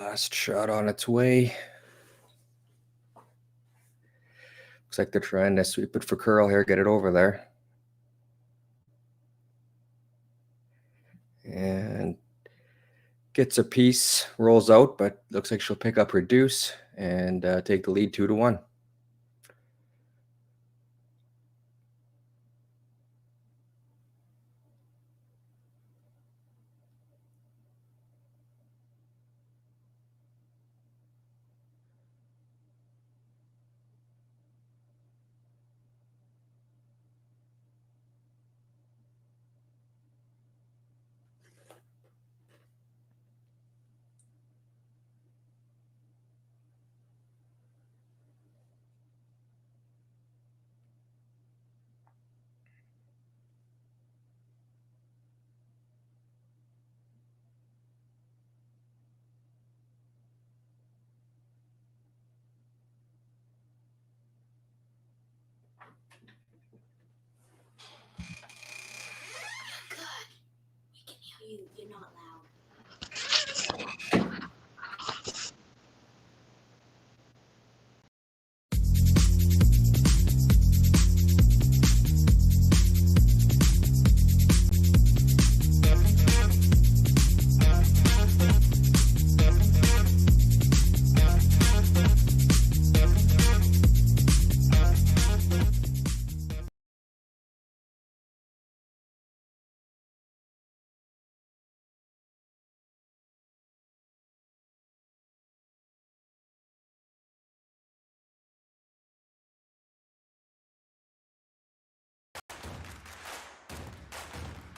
Last shot on its way. Looks like they're trying to sweep it for Curl here, get it over there. And gets a piece, rolls out, but looks like she'll pick up her deuce and take the lead 2-1. You're not loud.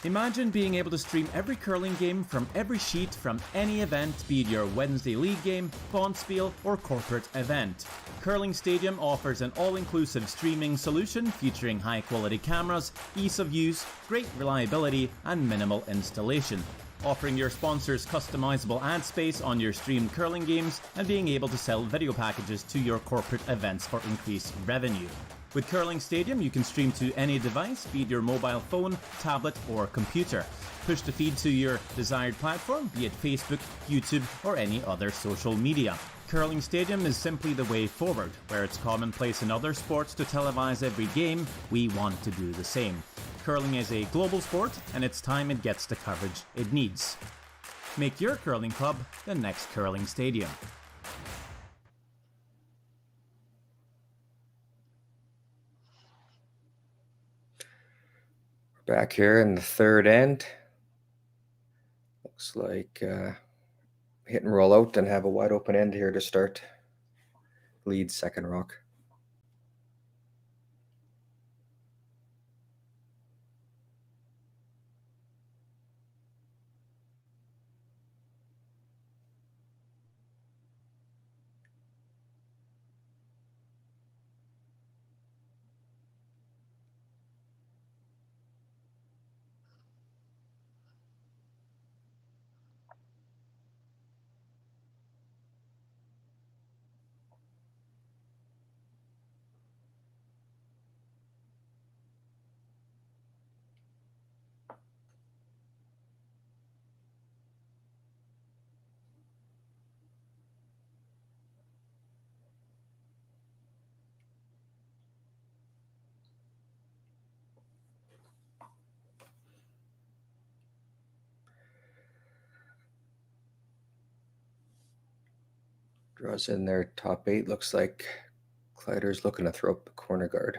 Imagine being able to stream every curling game from every sheet from any event, be it your Wednesday league game, bonspiel, or corporate event. Curling Stadium offers an all-inclusive streaming solution featuring high-quality cameras, ease of use, great reliability, and minimal installation. Offering your sponsors customizable ad space on your streamed curling games and being able to sell video packages to your corporate events for increased revenue. With Curling Stadium, you can stream to any device, be it your mobile phone, tablet, or computer. Push the feed to your desired platform, be it Facebook, YouTube, or any other social media. Curling Stadium is simply the way forward. Where it's commonplace in other sports to televise every game, we want to do the same. Curling is a global sport, and it's time it gets the coverage it needs. Make your curling club the next Curling Stadium. Back here in the third end. Looks like hit and roll out and have a wide open end here to start. Lead second rock. Draws in their top 8. Looks like Kleiter's looking to throw up the corner guard.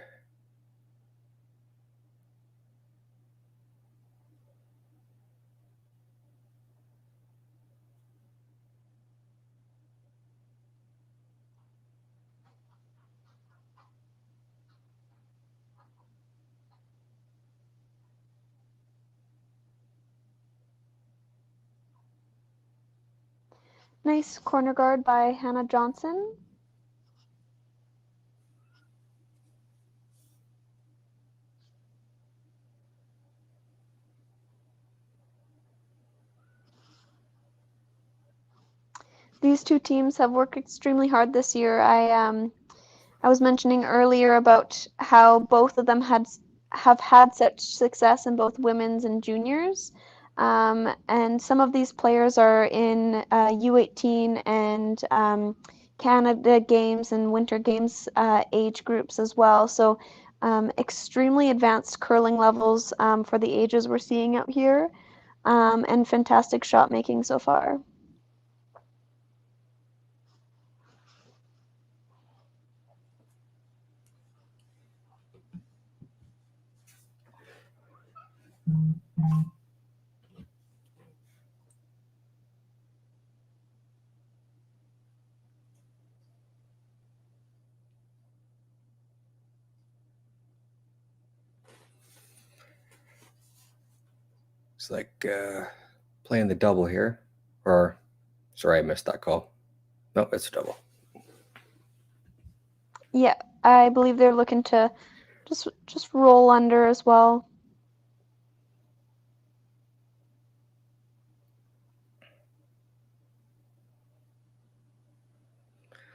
Nice corner guard by Hannah Johnson. These two teams have worked extremely hard this year. I was mentioning earlier about how both of them have had such success in both women's and juniors. And some of these players are in U18 and Canada Games and Winter Games age groups as well. So extremely advanced curling levels for the ages we're seeing out here, and fantastic shot making so far. It's like playing the double here. Or, sorry, I missed that call. No, it's a double. Yeah, I believe they're looking to just roll under as well.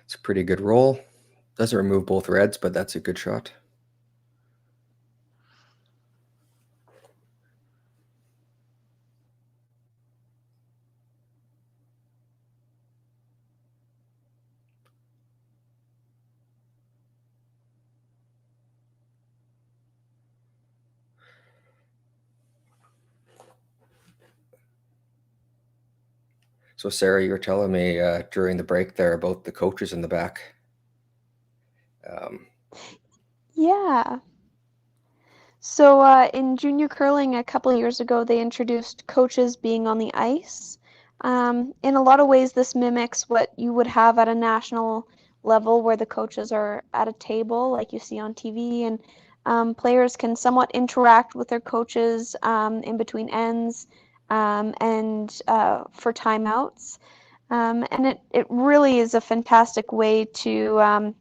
It's a pretty good roll. Doesn't remove both reds, but that's a good shot. So, Sarah, you were telling me during the break there about the coaches in the back. Yeah. So in junior curling a couple of years ago, they introduced coaches being on the ice. In a lot of ways, this mimics what you would have at a national level where the coaches are at a table like you see on TV, and players can somewhat interact with their coaches in between ends and for timeouts. And it really is a fantastic way to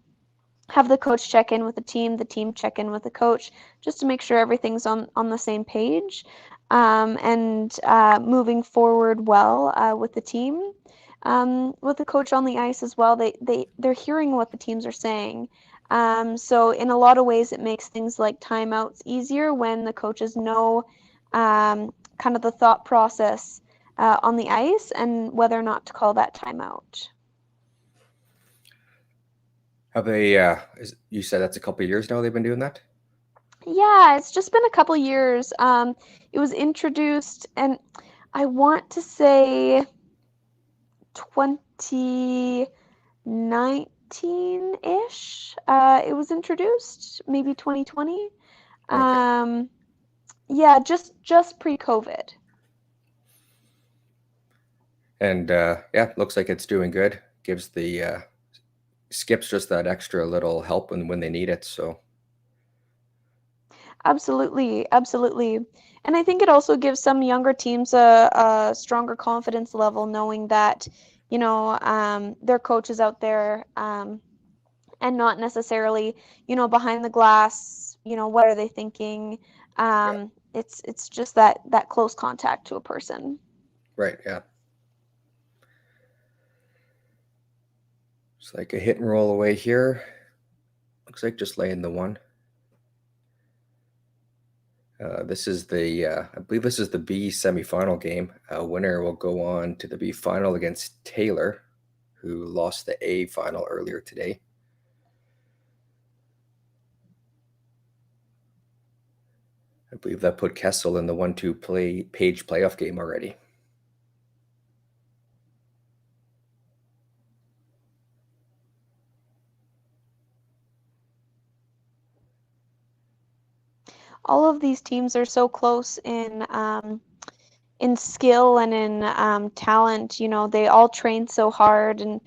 have the coach check in with the team check in with the coach, just to make sure everything's on the same page, and moving forward well with the team. With the coach on the ice as well, they're hearing what the teams are saying. So in a lot of ways, it makes things like timeouts easier when the coaches know kind of the thought process on the ice and whether or not to call that timeout. Have they, you said that's a couple of years now they've been doing that? Yeah, it's just been a couple years. It was introduced, and I want to say 2019-ish. It was introduced, maybe 2020. Okay. Yeah, just pre-COVID. And yeah, looks like it's doing good. Gives the skips just that extra little help when they need it. So Absolutely, absolutely. And I think it also gives some younger teams a stronger confidence level, knowing that, their coach is out there, and not necessarily, behind the glass, what are they thinking? yeah, It's just that close contact to a person. right, yeah. It's like a hit and roll away here. Looks like just laying the one. This is I believe this is the B semifinal game. Winner will go on to the B final against Taylor, who lost the A final earlier today. I believe that put Kessel in the 1-2 page playoff game already. All of these teams are so close in skill and in talent. They all train so hard, and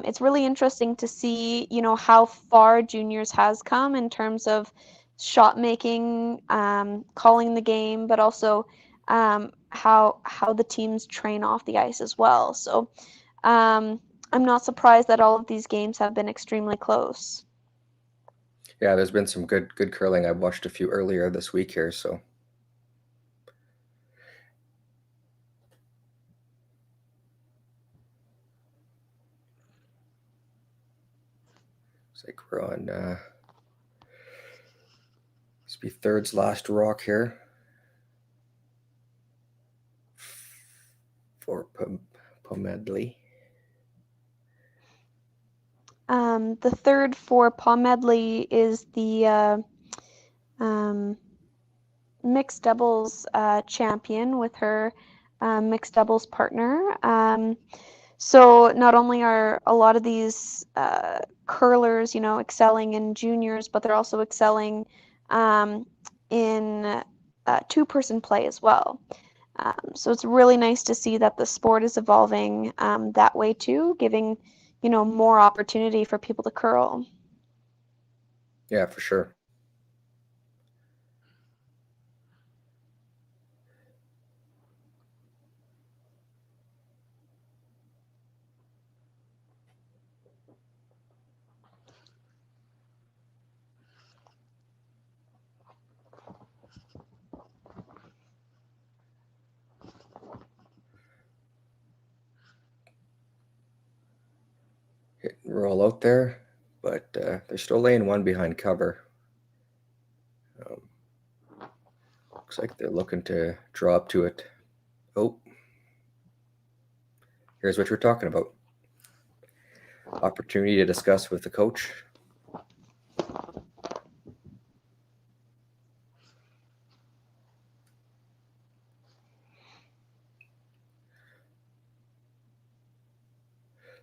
it's really interesting to see, how far juniors has come in terms of shot making, calling the game, but also how the teams train off the ice as well. So I'm not surprised that all of these games have been extremely close. Yeah, there's been some good curling. I watched a few earlier this week here, so it's like we're on this be third's last rock here. for Pomedli. The third for Pomedli is the mixed doubles champion with her mixed doubles partner. So not only are a lot of these curlers, excelling in juniors, but they're also excelling in two-person play as well. So it's really nice to see that the sport is evolving that way too, giving, more opportunity for people to curl. Yeah, for sure. Hit and roll out there, but they're still laying one behind cover. Looks like they're looking to draw up to it. Oh, here's what you're talking about. Opportunity to discuss with the coach.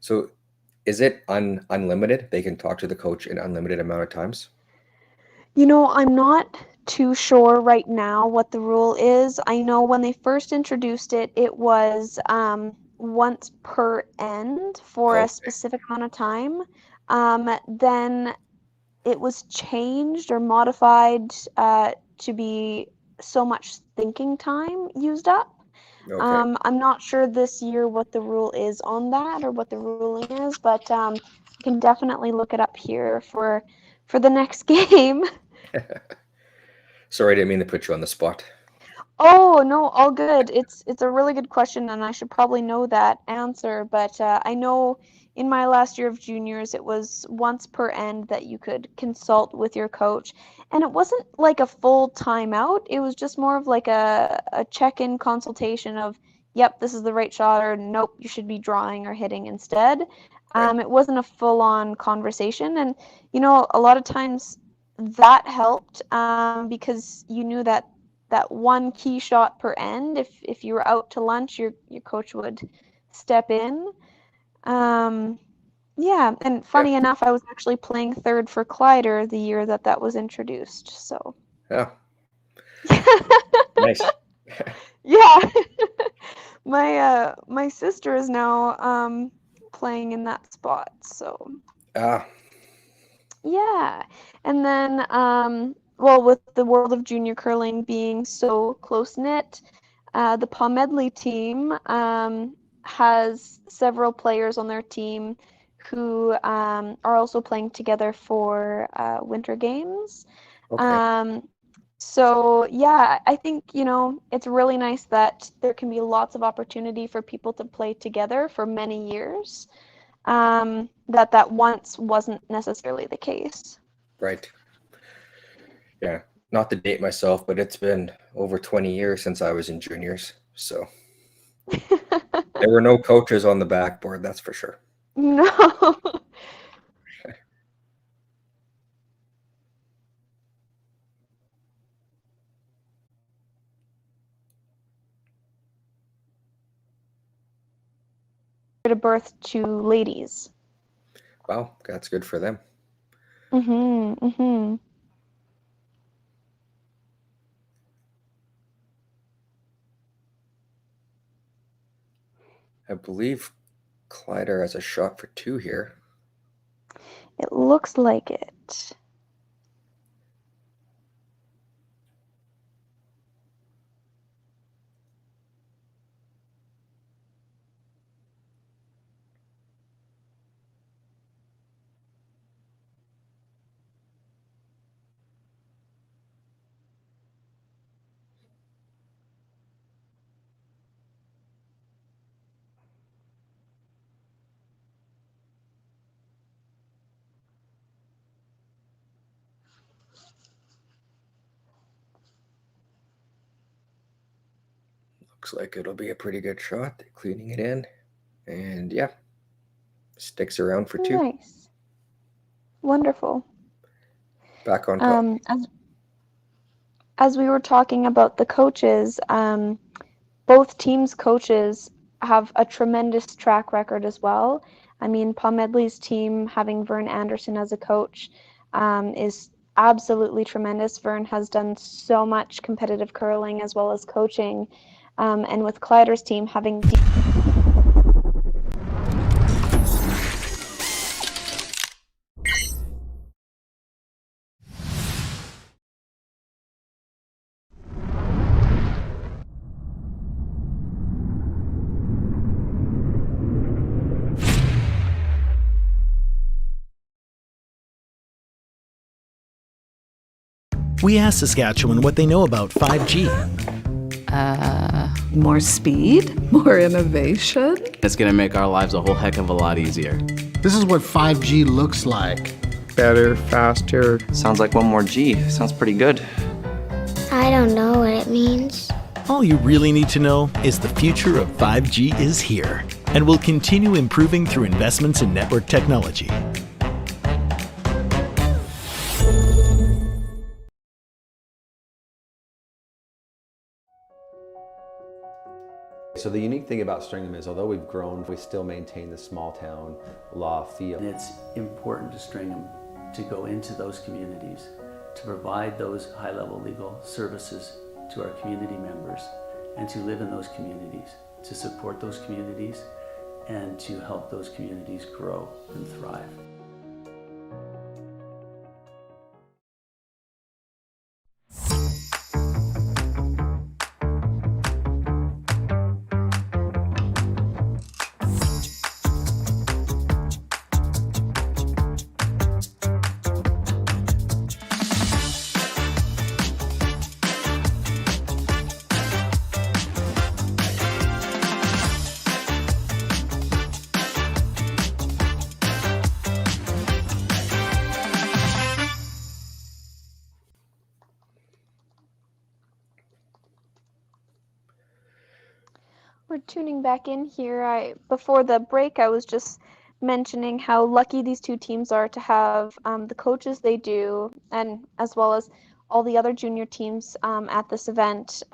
So is it unlimited? They can talk to the coach an unlimited amount of times? I'm not too sure right now what the rule is. I know when they first introduced it, it was once per end for a Okay. specific amount of time. Then it was changed or modified to be so much thinking time used up. Okay. I'm not sure this year what the rule is on that or what the ruling is, but I can definitely look it up here for the next game. Sorry, I didn't mean to put you on the spot. Oh, no, all good. It's a really good question, and I should probably know that answer, but I know in my last year of juniors, it was once per end that you could consult with your coach, and it wasn't like a full timeout. It was just more of like a check-in consultation of, yep, this is the right shot, or nope, you should be drawing or hitting instead. Right. It wasn't a full-on conversation, and a lot of times that helped because you knew that one key shot per end. If you were out to lunch, your coach would step in. Yeah, and Yeah. funny enough, I was actually playing third for Kleiter the year that was introduced. So Yeah. Nice. yeah, my sister is now playing in that spot. So Ah, yeah, and then well, with the world of junior curling being so close knit, the Pomedli team has several players on their team who are also playing together for winter games. okay. So yeah, I think, it's really nice that there can be lots of opportunity for people to play together for many years. That once wasn't necessarily the case. Right. Yeah. Not to date myself, but it's been over 20 years since I was in juniors. So there were no coaches on the backboard, that's for sure. No. To birth to ladies. Wow, that's good for them. Mhm. Mhm. I believe Kleiter has a shot for two here. It looks like it. Looks like it'll be a pretty good shot. They're cleaning it in. And yeah, sticks around for 2. Nice. Wonderful. Back on top. As we were talking about the coaches, both teams' coaches have a tremendous track record as well. I mean, Pomedli's team, having Vern Anderson as a coach, is absolutely tremendous. Vern has done so much competitive curling as well as coaching. And with Kleiter's team, having We asked Saskatchewan what they know about 5G. More speed, more innovation. It's going to make our lives a whole heck of a lot easier. This is what 5G looks like. Better, faster. Sounds like one more G. Sounds pretty good. I don't know what it means. All you really need to know is the future of 5G is here and will continue improving through investments in network technology. So the unique thing about Stringham is, although we've grown, we still maintain the small town law feel. And it's important to Stringham to go into those communities, to provide those high-level legal services to our community members, and to live in those communities, to support those communities, and to help those communities grow and thrive. We're tuning back in here. Before the break, I was just mentioning how lucky these two teams are to have the coaches they do, and as well as all the other junior teams at this event.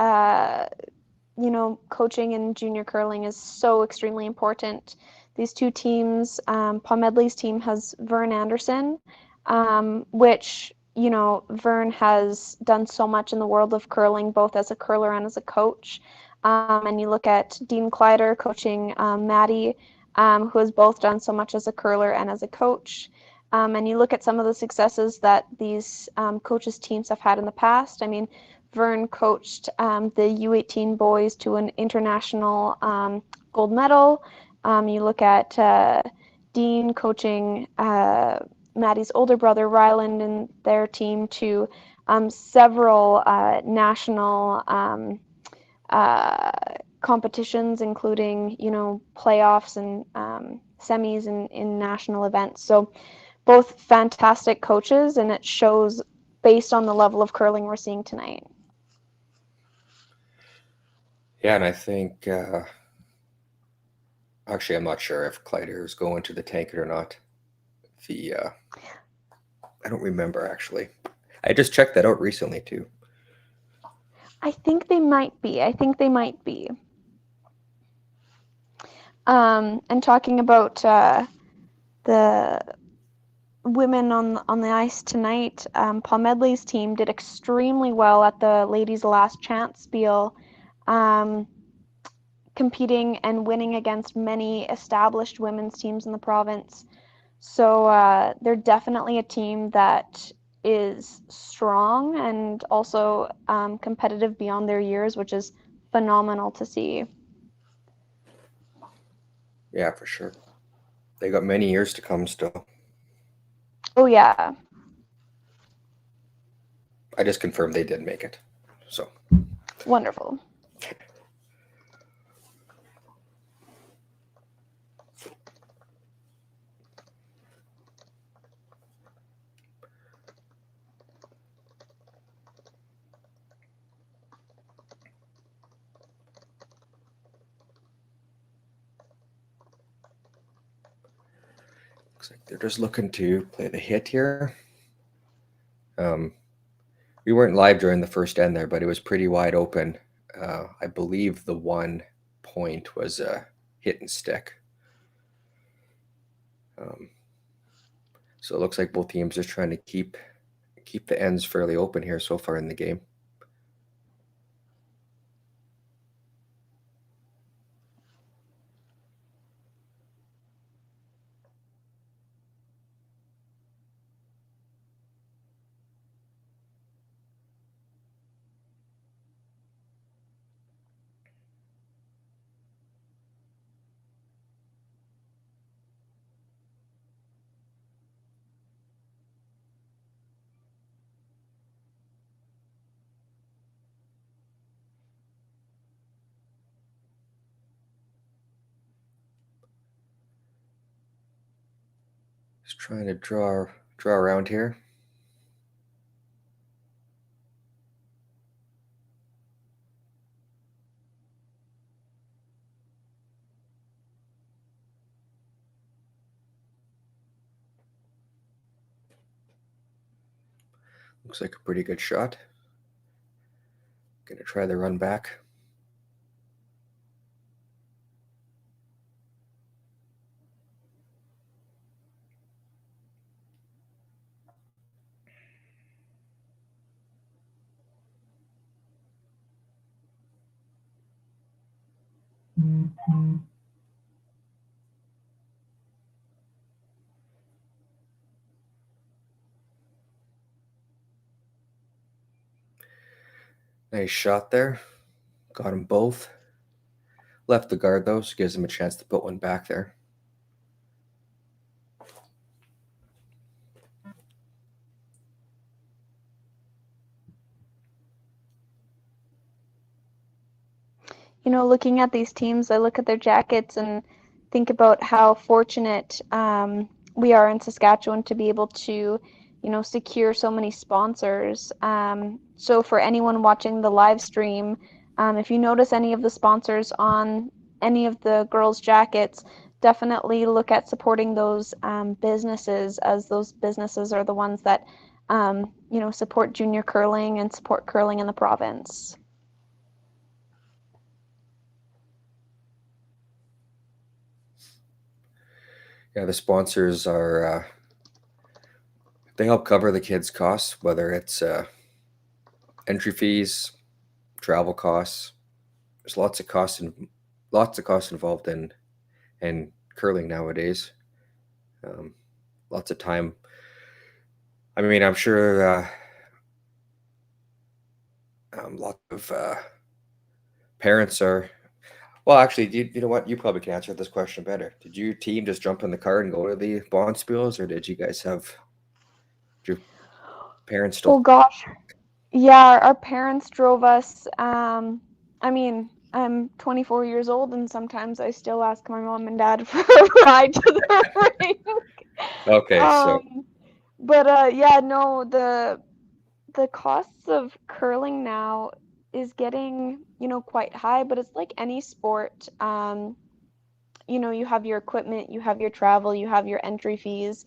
Coaching in junior curling is so extremely important. These two teams, Pomedli's team has Vern Anderson, which, Vern has done so much in the world of curling, both as a curler and as a coach. And you look at Dean Kleiter coaching Maddie, who has both done so much as a curler and as a coach. And you look at some of the successes that these coaches' teams have had in the past. I mean, Vern coached the U18 boys to an international gold medal. You look at Dean coaching Maddie's older brother, Ryland, and their team to several national competitions, including, playoffs and semis in national events. So both fantastic coaches, and it shows based on the level of curling we're seeing tonight. Yeah, and I think, actually, I'm not sure if Kleiter is going to the Tankard or not. I don't remember, actually. I just checked that out recently, too. I think they might be. And talking about the women on the ice tonight, Pomedli's team did extremely well at the Ladies Last Chance Spiel, competing and winning against many established women's teams in the province. So they're definitely a team that is strong and also competitive beyond their years, which is phenomenal to see. Yeah, for sure. They got many years to come still. Oh, yeah. I just confirmed they did make it. So Wonderful. Looks like they're just looking to play the hit here. We weren't live during the first end there, but it was pretty wide open. I believe the 1 point was a hit and stick. So it looks like both teams just trying to keep the ends fairly open here so far in the game. Just trying to draw around here. Looks like a pretty good shot. Gonna try the run back. Nice shot there. Got them both. Left the guard though, so gives him a chance to put one back there. You know, looking at these teams, I look at their jackets and think about how fortunate we are in Saskatchewan to be able to, you know, secure so many sponsors. So for anyone watching the live stream, if you notice any of the sponsors on any of the girls' jackets, definitely look at supporting those businesses, as those businesses are the ones that, you know, support junior curling and support curling in the province. Yeah, the sponsors are, they help cover the kids' costs, whether it's entry fees, travel costs. There's lots of costs involved in curling nowadays. Lots of time. I mean, I'm sure lots of parents are. Well, actually, you know what? You probably can answer this question better. Did your team just jump in the car and go to the Bonspiels, or did you guys have your parents still? Oh gosh, yeah, our parents drove us. I mean, I'm 24 years old, and sometimes I still ask my mom and dad for a ride to the rink. Okay, so But yeah, no, the costs of curling now is getting, you know, quite high, but it's like any sport. You know, you have your equipment, you have your travel, you have your entry fees.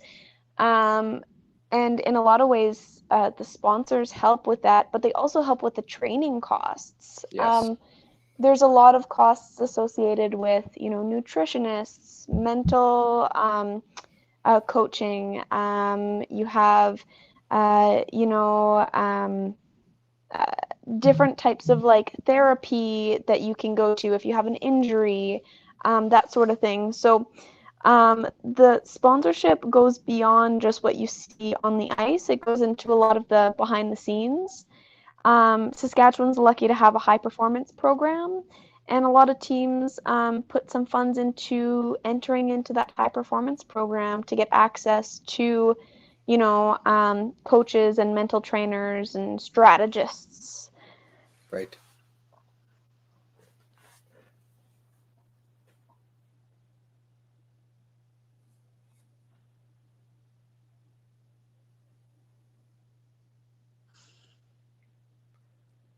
And in a lot of ways, the sponsors help with that, but they also help with the training costs. yes. There's a lot of costs associated with, you know, nutritionists, mental coaching. You have, you know, different types of like therapy that you can go to if you have an injury, that sort of thing. So the sponsorship goes beyond just what you see on the ice. It goes into a lot of the behind the scenes. Saskatchewan's lucky to have a high performance program, and a lot of teams put some funds into entering into that high performance program to get access to, you know, coaches and mental trainers and strategists. Right.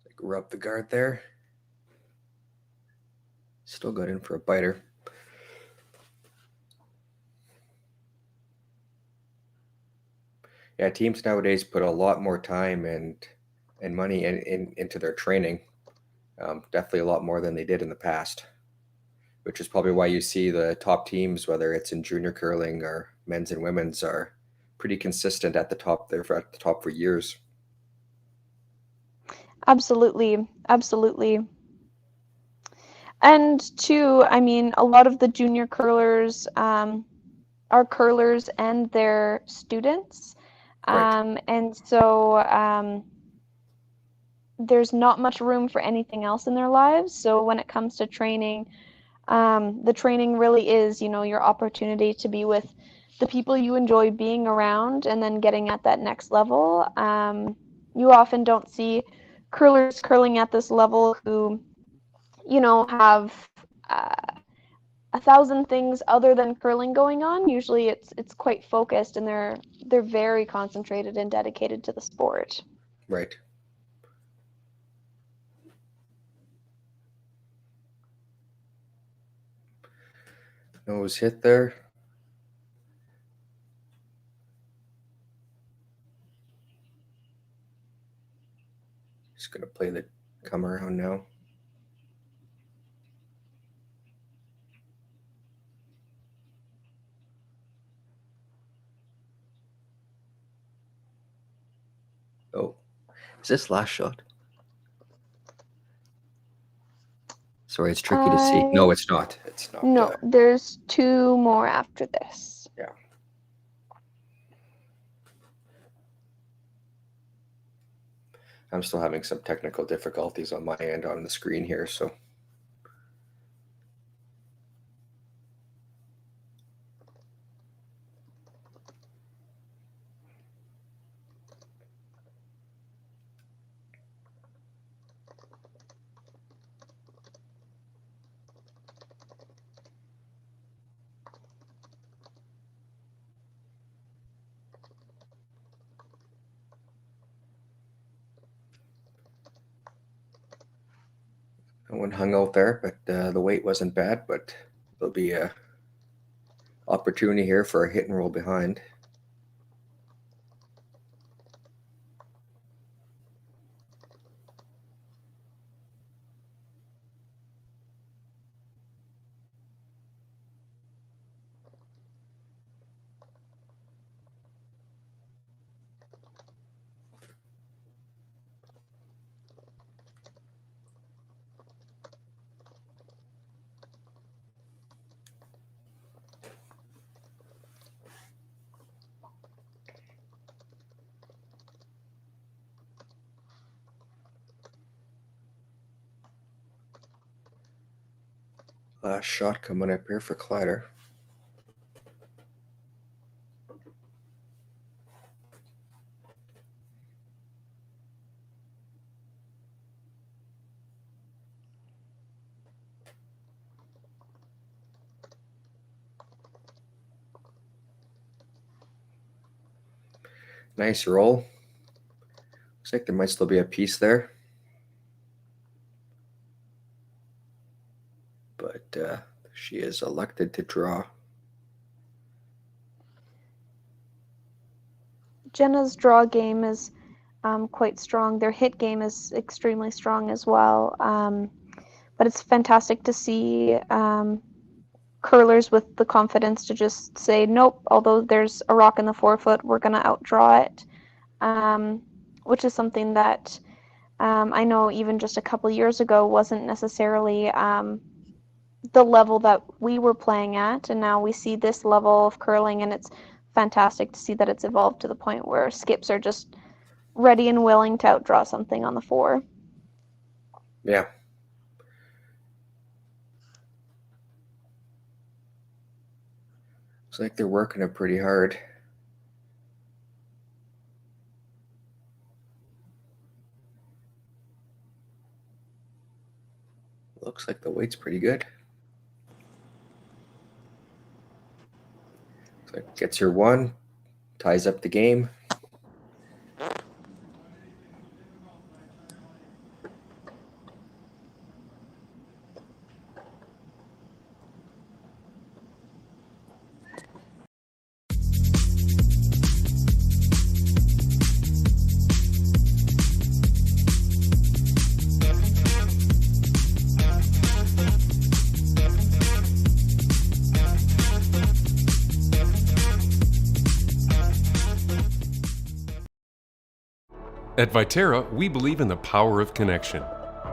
Like rub the guard there. Still got in for a biter. Yeah, teams nowadays put a lot more time and money into their training. Definitely a lot more than they did in the past, which is probably why you see the top teams, whether it's in junior curling or men's and women's, are pretty consistent at the top. They're at the top for years. Absolutely. Absolutely. And two, I mean, a lot of the junior curlers are curlers and their students. Right. And so there's not much room for anything else in their lives. So when it comes to training, the training really is, your opportunity to be with the people you enjoy being around and then getting at that next level. You often don't see curlers curling at this level who, have 1,000 things other than curling going on. Usually it's quite focused, and they're very concentrated and dedicated to the sport. Right. Nose hit there. Just gonna play the come around now. Oh, is this last shot? Sorry, it's tricky to see. No, it's not. It's not. No, there's 2 more after this. Yeah. I'm still having some technical difficulties on my end on the screen here, so. No one hung out there, but the weight wasn't bad, but there'll be a opportunity here for a hit and roll behind. Last shot coming up here for Kleiter. Nice roll. Looks like there might still be a piece there. But she is elected to draw. Jenna's draw game is quite strong. Their hit game is extremely strong as well. But it's fantastic to see curlers with the confidence to just say, nope, although there's a rock in the forefoot, we're going to outdraw it, which is something that I know even just a couple years ago wasn't necessarily the level that we were playing at, and now we see this level of curling, and it's fantastic to see that it's evolved to the point where skips are just ready and willing to outdraw something on the 4. Yeah. Looks like they're working it pretty hard. Looks like the weight's pretty good. Looks like gets her 1, ties up the game. At Viterra, we believe in the power of connection.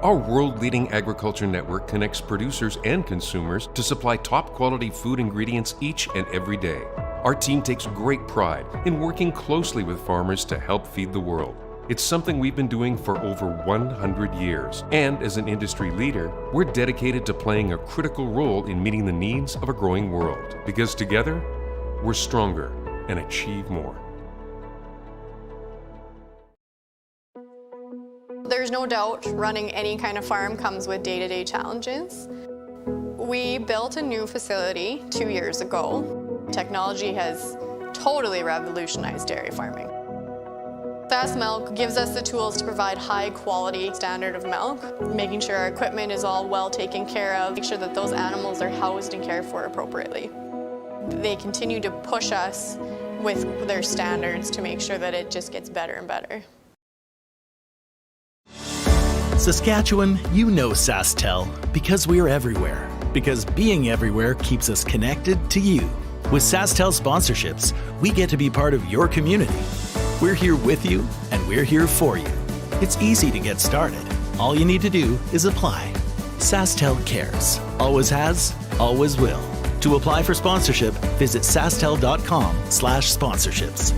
Our world-leading agriculture network connects producers and consumers to supply top-quality food ingredients each and every day. Our team takes great pride in working closely with farmers to help feed the world. It's something we've been doing for over 100 years. And as an industry leader, we're dedicated to playing a critical role in meeting the needs of a growing world. Because together, we're stronger and achieve more. There's no doubt running any kind of farm comes with day-to-day challenges. We built a new facility 2 years ago. Technology has totally revolutionized dairy farming. Sask Milk gives us the tools to provide high quality standard of milk, making sure our equipment is all well taken care of, make sure that those animals are housed and cared for appropriately. They continue to push us with their standards to make sure that it just gets better and better. Saskatchewan, you know SaskTel because we're everywhere. Because being everywhere keeps us connected to you. With SaskTel sponsorships, we get to be part of your community. We're here with you, and we're here for you. It's easy to get started. All you need to do is apply. SaskTel cares. Always has, always will. To apply for sponsorship, visit sastel.com/sponsorships.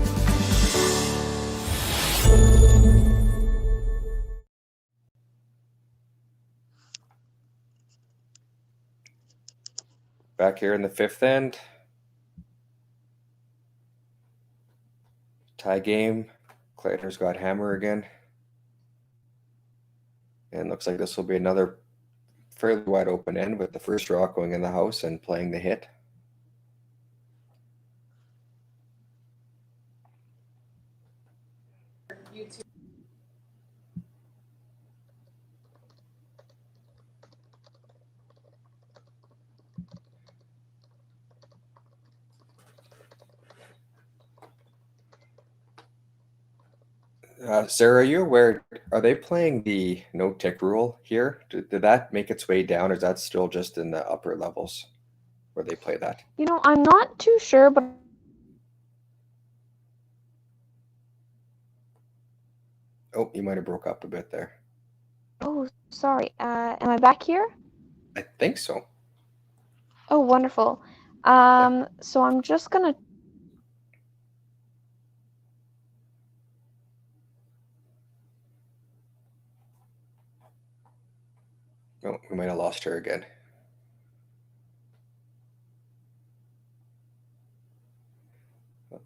Back here in the fifth end. Tie game. Kleiter's got hammer again. And looks like this will be another fairly wide open end with the first rock going in the house and playing the hit. Sarah, are you aware, are they playing the no tick rule here? Did that make its way down, or is that still just in the upper levels where they play that? You know, I'm not too sure, but Oh, you might have broke up a bit there. oh, sorry. Am I back here? I think so. Oh, wonderful. So I'm just gonna Oh, we might have lost her again. Put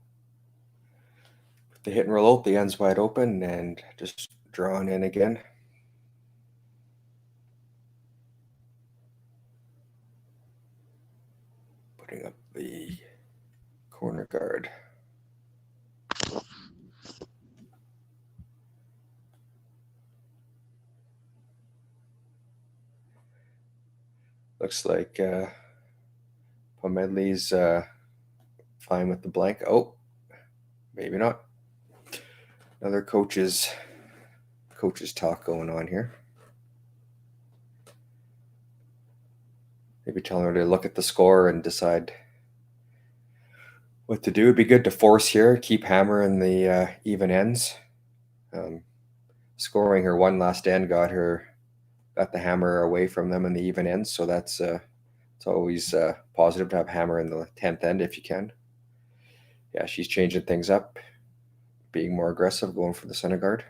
the hit and roll out, the end's wide open and just drawn in again. Putting up the corner guard. Looks like Pomedli's fine with the blank. Oh, maybe not. Another coach's talk going on here. Maybe telling her to look at the score and decide what to do. It'd be good to force here, keep hammering the even ends. Scoring her one last end got the hammer away from them in the even ends, so that's it's always positive to have hammer in the 10th end if you can. Yeah, she's changing things up, being more aggressive, going for the center guard.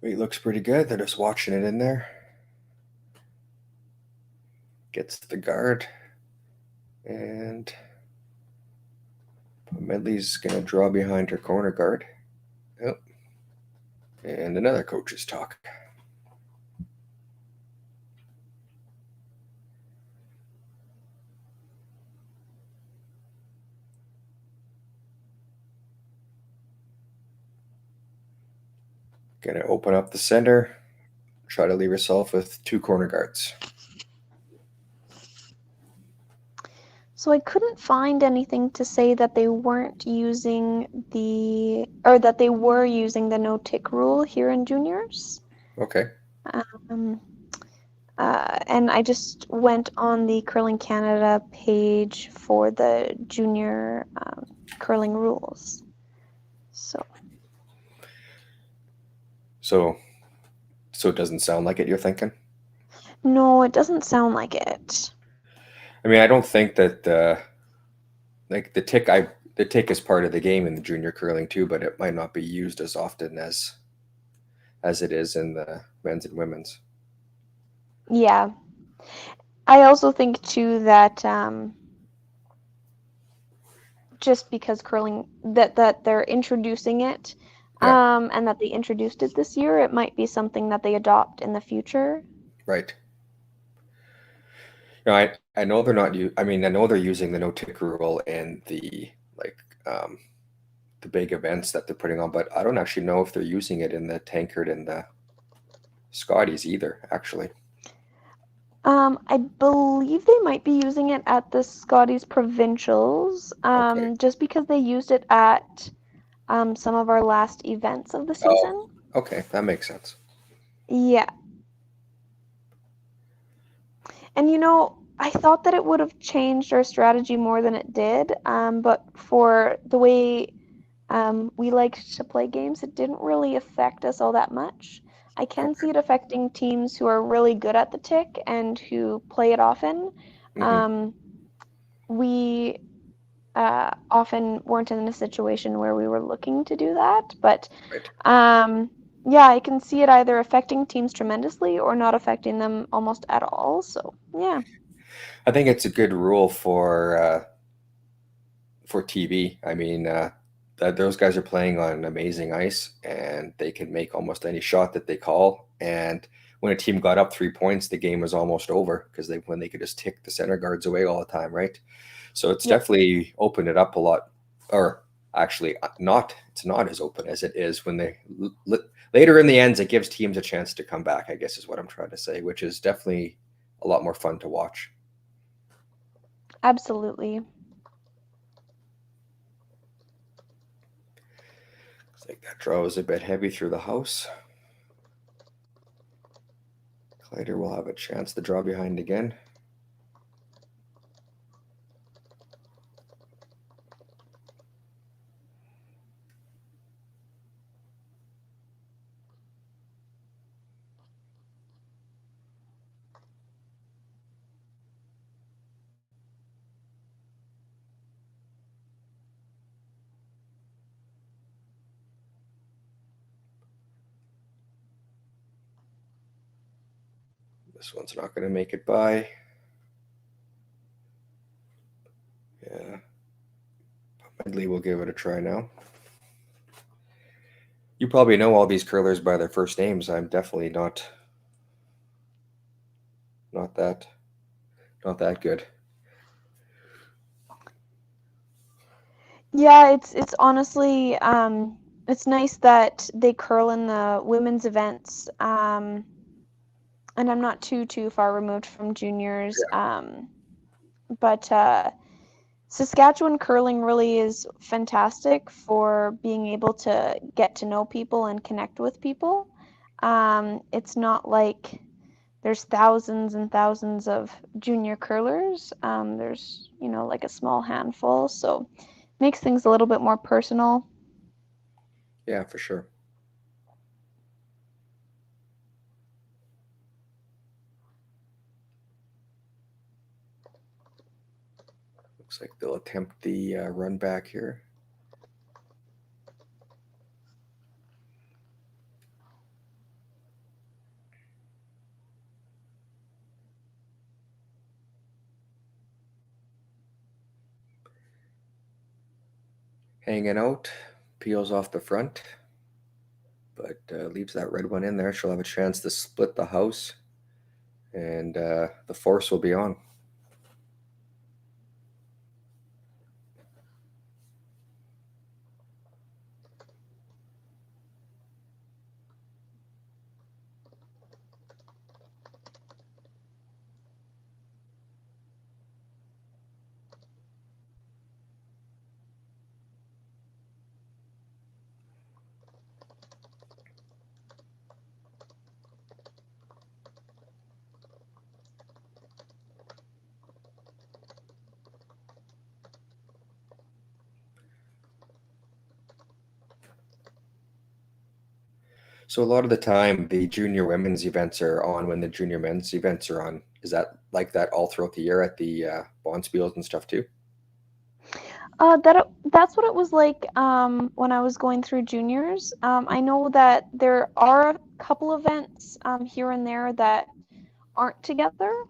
Weight looks pretty good. They're just watching it in there. Gets the guard. And Pomedli's going to draw behind her corner guard. Yep. And another coach's talk. Gonna open up the center. Try to leave yourself with 2 corner guards. So I couldn't find anything to say that they weren't using that they were using the no tick rule here in juniors. Okay. And I just went on the Curling Canada page for the junior curling rules. So it doesn't sound like it, you're thinking? No, it doesn't sound like it. I mean, I don't think that like the tick is part of the game in the junior curling too, but it might not be used as often as it is in the men's and women's. Yeah. I also think too that just because curling that they're introducing it, and that they introduced it this year, it might be something that they adopt in the future. Right. No, I know they're not. I mean, I know they're using the no tick rule in the the big events that they're putting on, but I don't actually know if they're using it in the Tankard and the Scotties either. Actually. I believe they might be using it at the Scotties Provincials, just because they used it at some of our last events of the season. Oh, okay, that makes sense. Yeah. And I thought that it would have changed our strategy more than it did, but for the way we like to play games, it didn't really affect us all that much. I can see it affecting teams who are really good at the tick and who play it often. We often weren't in a situation where we were looking to do that, but yeah, I can see it either affecting teams tremendously or not affecting them almost at all. So yeah, I think it's a good rule for TV. I mean, those guys are playing on amazing ice, and they can make almost any shot that they call. And when a team got up 3 points, the game was almost over because when they could just tick the center guards away all the time, right? So it's definitely opened it up a lot. Or actually, it's not as open as it is when they later in the ends. It gives teams a chance to come back, I guess is what I'm trying to say, which is definitely a lot more fun to watch. Absolutely. Looks like that draw is a bit heavy through the house. Kleiter will have a chance to draw behind again. This one's not going to make it by. Yeah. Pomedli will give it a try now. You probably know all these curlers by their first names. I'm definitely not that good. Yeah, it's honestly it's nice that they curl in the women's events. And I'm not too far removed from juniors. But Saskatchewan curling really is fantastic for being able to get to know people and connect with people. It's not like there's thousands and thousands of junior curlers. There's, like a small handful. So it makes things a little bit more personal. Yeah, for sure. Looks like they'll attempt the run back here. Hanging out, peels off the front, but leaves that red one in there. She'll have a chance to split the house, and the force will be on. So a lot of the time, the junior women's events are on when the junior men's events are on. Is that like that all throughout the year at the Bonspiels and stuff too? That's what it was like when I was going through juniors. I know that there are a couple events here and there that aren't together,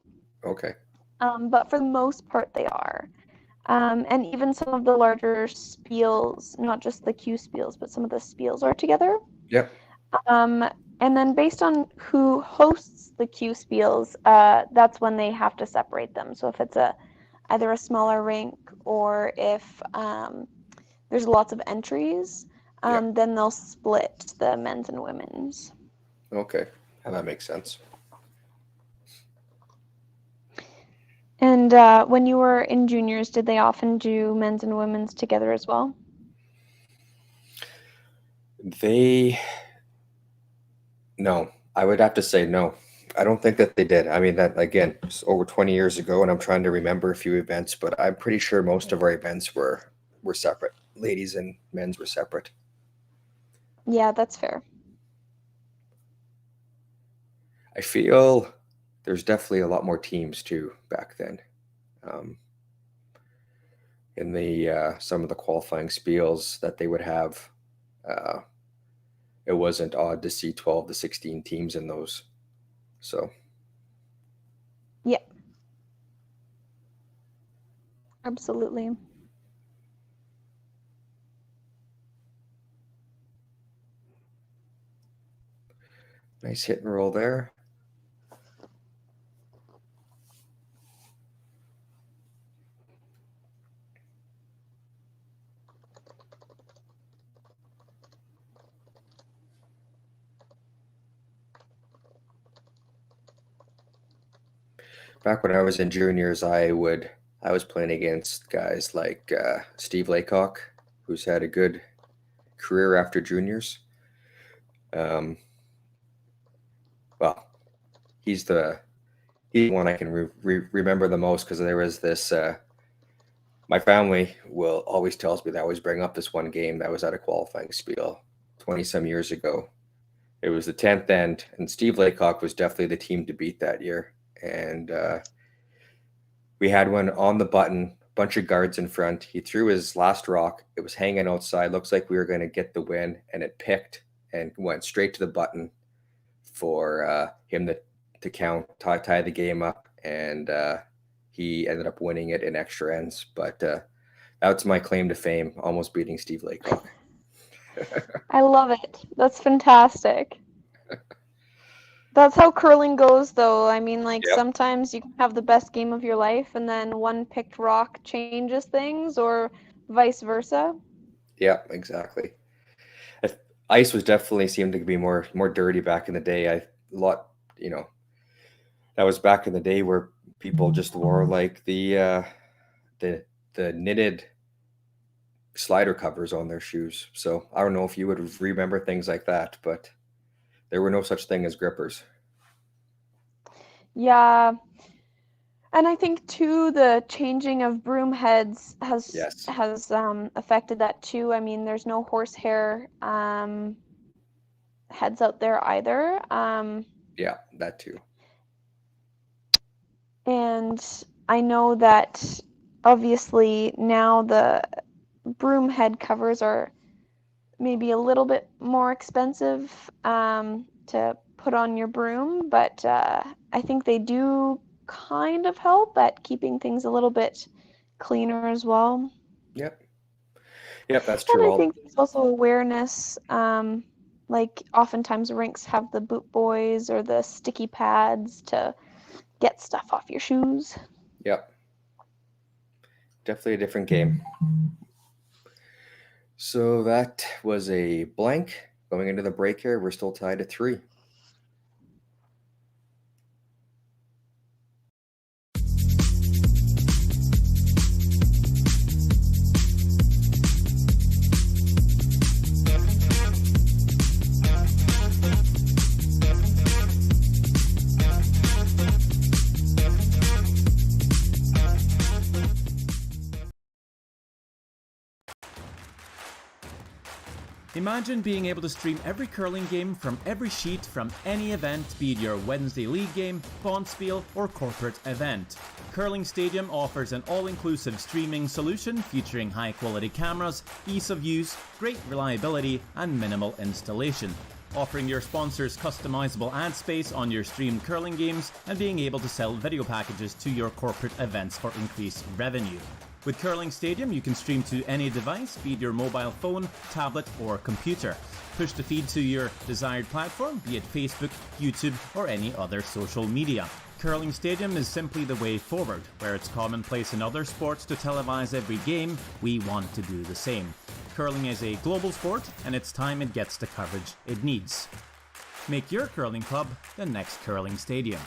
Okay. but for the most part they are. And even some of the larger spiels, not just the Q spiels, but some of the spiels are together. Yep. And then based on who hosts the Q spiels, that's when they have to separate them. So if it's either a smaller rink or if there's lots of entries, then they'll split the men's and women's. Okay. And that makes sense. And when you were in juniors, did they often do men's and women's together as well? No, I would have to say no. I don't think that they did. I mean, that again, it's over 20 years ago, and I'm trying to remember a few events, but I'm pretty sure most of our events were separate. Ladies and men's were separate. Yeah, that's fair. I feel there's definitely a lot more teams too back then. In the some of the qualifying spiels that they would have, it wasn't odd to see 12 to 16 teams in those. So yeah, absolutely. Nice hit and roll there. Back when I was in juniors, I was playing against guys like Steve Laycock, who's had a good career after juniors. Well, he's the one I can remember the most because there was this. My family will always tells me that I always bring up this one game that was at a qualifying spiel 20 some years ago. It was the 10th end, and Steve Laycock was definitely the team to beat that year. And we had one on the button, bunch of guards in front. He threw his last rock. It was hanging outside. Looks like we were going to get the win, and it picked and went straight to the button for him to count, tie the game up, and he ended up winning it in extra ends. But that's my claim to fame, almost beating Steve Laycock. I love it. That's fantastic. That's how curling goes, though. I mean, like, sometimes you can have the best game of your life, and then one picked rock changes things, or vice versa. Yeah, exactly. Ice was definitely seemed to be more dirty back in the day. That was back in the day where people just wore like the knitted slider covers on their shoes. So I don't know if you would remember things like that, but there were no such thing as grippers. Yeah. And I think too the changing of broom heads has affected that too. I mean, there's no horsehair heads out there either. Yeah, that too. And I know that obviously now the broom head covers are maybe a little bit more expensive to put on your broom, but I think they do kind of help at keeping things a little bit cleaner as well. Yep, that's true. And I think there's also awareness. Like oftentimes rinks have the boot boys or the sticky pads to get stuff off your shoes. Yep. Definitely a different game. So that was a blank. Going into the break here, we're still tied at 3. Imagine being able to stream every curling game from every sheet from any event, be it your Wednesday league game, bonspiel, or corporate event. Curling Stadium offers an all-inclusive streaming solution featuring high-quality cameras, ease of use, great reliability, and minimal installation. Offering your sponsors customizable ad space on your streamed curling games and being able to sell video packages to your corporate events for increased revenue. With Curling Stadium, you can stream to any device, be it your mobile phone, tablet, or computer. Push the feed to your desired platform, be it Facebook, YouTube, or any other social media. Curling Stadium is simply the way forward. Where it's commonplace in other sports to televise every game, we want to do the same. Curling is a global sport, and it's time it gets the coverage it needs. Make your curling club the next Curling Stadium.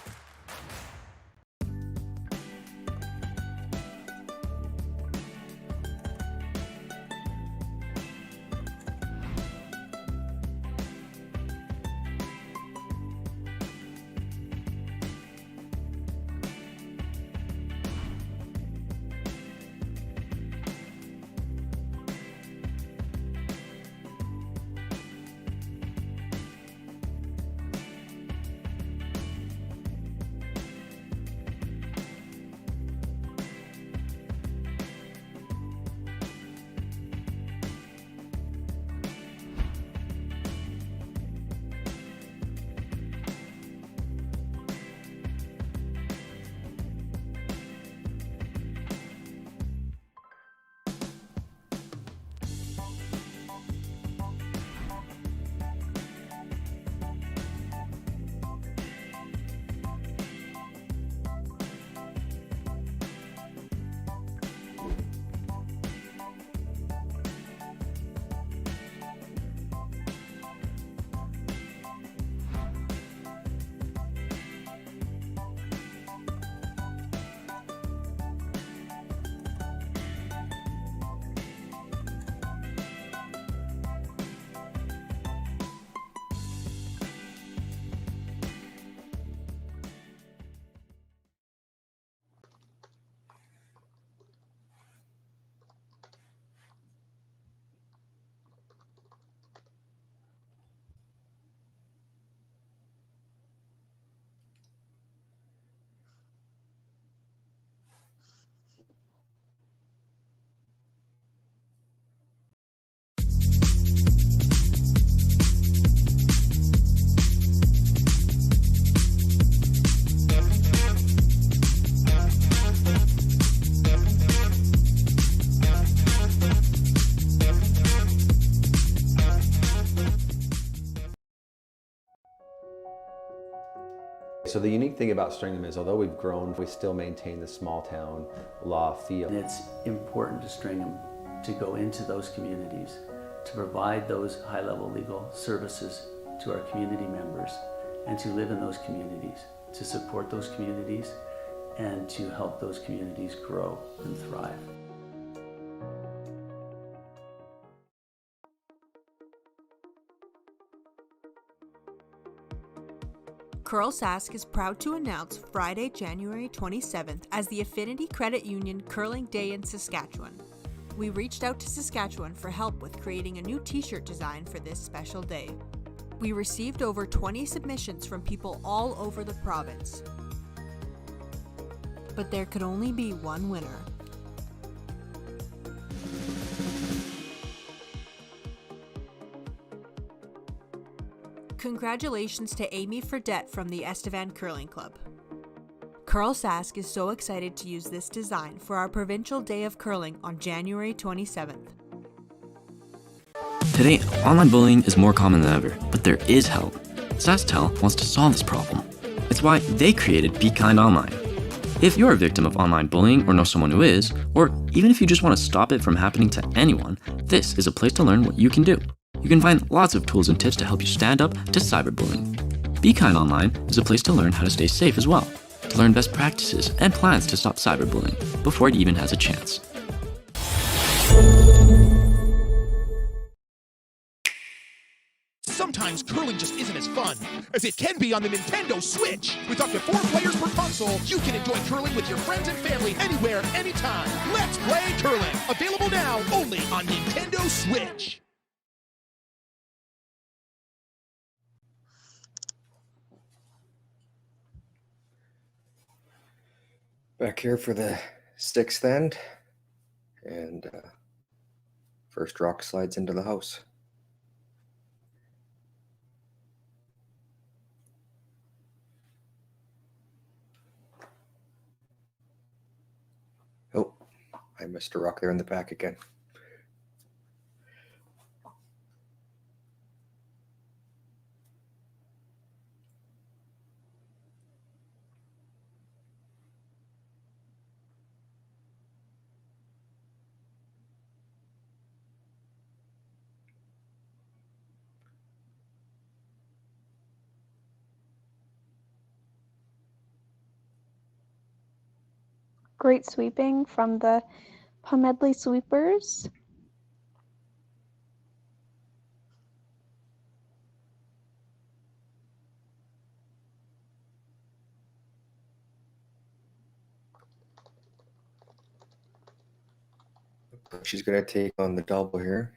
So the unique thing about Stringham is, although we've grown, we still maintain the small town law feel. And it's important to Stringham to go into those communities, to provide those high-level legal services to our community members, and to live in those communities, to support those communities, and to help those communities grow and thrive. CURLSASK is proud to announce Friday, January 27th as the Affinity Credit Union Curling Day in Saskatchewan. We reached out to Saskatchewan for help with creating a new t-shirt design for this special day. We received over 20 submissions from people all over the province. But there could only be one winner. Congratulations to Amy Fredette from the Estevan Curling Club. CURLSASK is so excited to use this design for our Provincial Day of Curling on January 27th. Today, online bullying is more common than ever, but there is help. SaskTel wants to solve this problem. It's why they created Be Kind Online. If you're a victim of online bullying or know someone who is, or even if you just want to stop it from happening to anyone, this is a place to learn what you can do. You can find lots of tools and tips to help you stand up to cyberbullying. Be Kind Online is a place to learn how to stay safe as well, to learn best practices and plans to stop cyberbullying before it even has a chance. Sometimes curling just isn't as fun as it can be on the Nintendo Switch. With up to 4 players per console, you can enjoy curling with your friends and family anywhere, anytime. Let's play curling. Available now only on Nintendo Switch. Back here for the 6th end, and first rock slides into the house. Oh, I missed a rock there in the back again. Great sweeping from the Pomedli sweepers. She's going to take on the double here.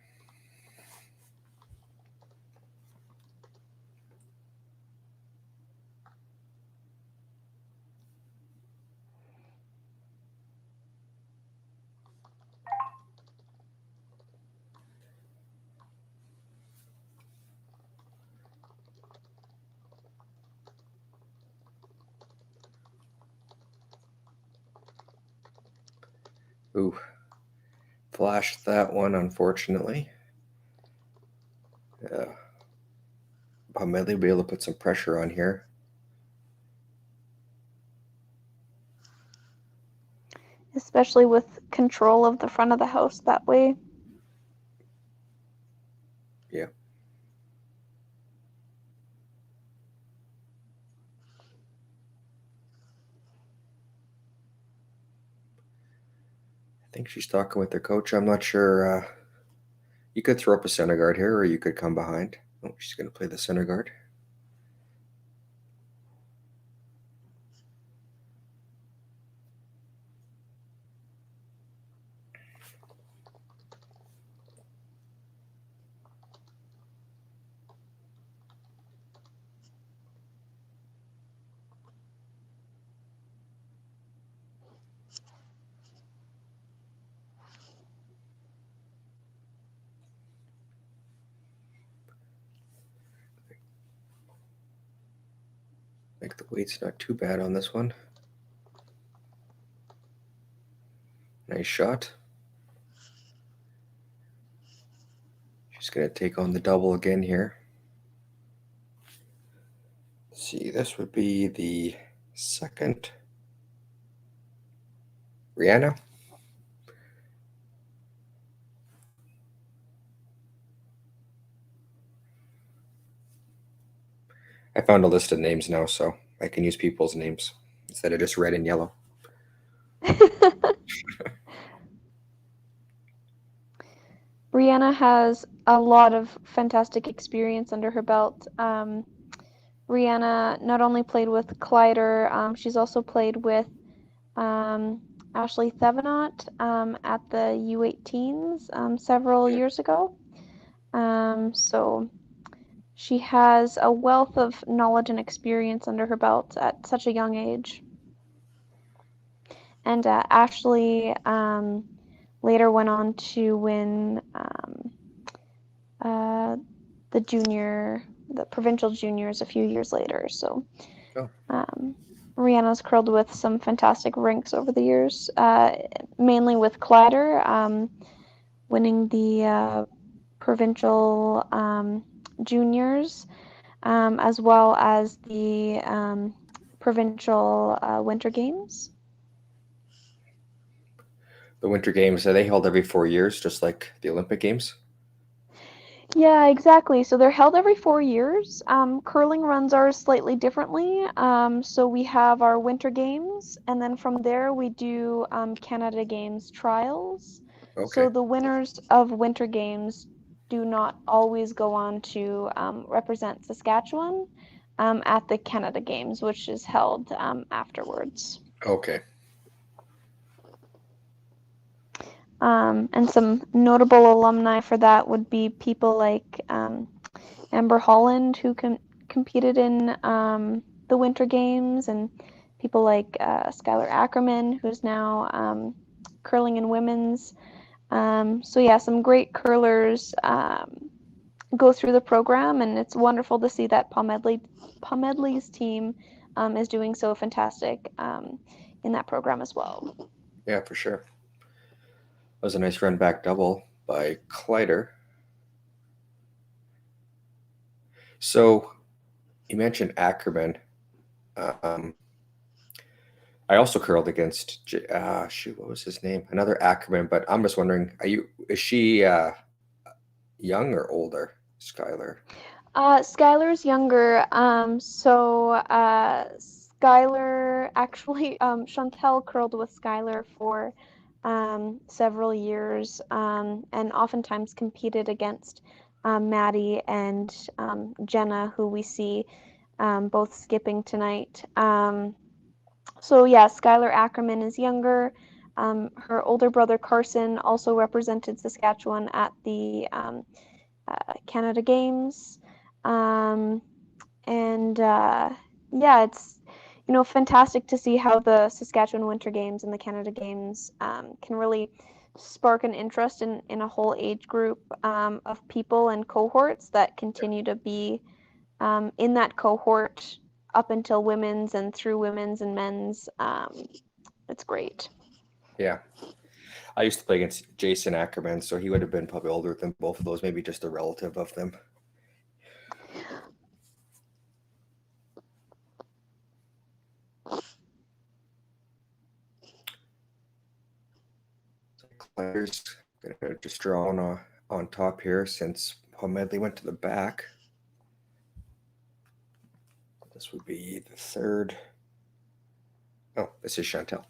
Ooh, flashed that one, unfortunately. Pomedli will be able to put some pressure on here. Especially with control of the front of the house that way. Yeah. I think she's talking with her coach. I'm not sure. You could throw up a center guard here, or you could come behind. Oh, she's going to play the center guard. I think the weight's not too bad on this one. Nice shot. She's going to take on the double again here. Let's see, this would be the second. Rihanna. I found a list of names now, so I can use people's names instead of just red and yellow. Rihanna has a lot of fantastic experience under her belt. Rihanna not only played with Kleiter, she's also played with Ashley Thevenot at the U18s several years ago. So she has a wealth of knowledge and experience under her belt at such a young age. And Ashley later went on to win the provincial juniors a few years later. So Rihanna's curled with some fantastic rinks over the years, mainly with Kleiter, winning the provincial juniors, as well as the provincial winter games. The winter games, are they held every 4 years, just like the Olympic Games? Yeah, exactly. So they're held every 4 years. Curling runs ours slightly differently. So we have our winter games, and then from there we do Canada Games trials. Okay. So the winners of winter games do not always go on to represent Saskatchewan at the Canada Games, which is held afterwards. Okay. And some notable alumni for that would be people like Amber Holland, who competed in the Winter Games, and people like Skylar Ackerman, who's now curling in women's. So yeah, some great curlers go through the program, and it's wonderful to see that Pomedli's team is doing so fantastic in that program as well. Yeah, for sure. That was a nice run back double by Kleiter. So you mentioned Ackerman. I also curled against shoot, what was his name? Another Ackerman, but I'm just wondering, is she young or older, Skylar? Skylar's younger. Skylar actually, Chantel curled with Skylar for several years, and oftentimes competed against Maddie and Jenna, who we see both skipping tonight. So yeah, Skylar Ackerman is younger. Her older brother Carson also represented Saskatchewan at the Canada Games. Yeah, it's fantastic to see how the Saskatchewan Winter Games and the Canada Games can really spark an interest in a whole age group of people and cohorts that continue to be in that cohort up until women's and through women's and men's. It's great. Yeah. I used to play against Jason Ackerman, so he would have been probably older than both of those, maybe just a relative of them. Kleiter's gonna just draw on top here since Pomedli went to the back. This would be the third. Oh, this is Chantel.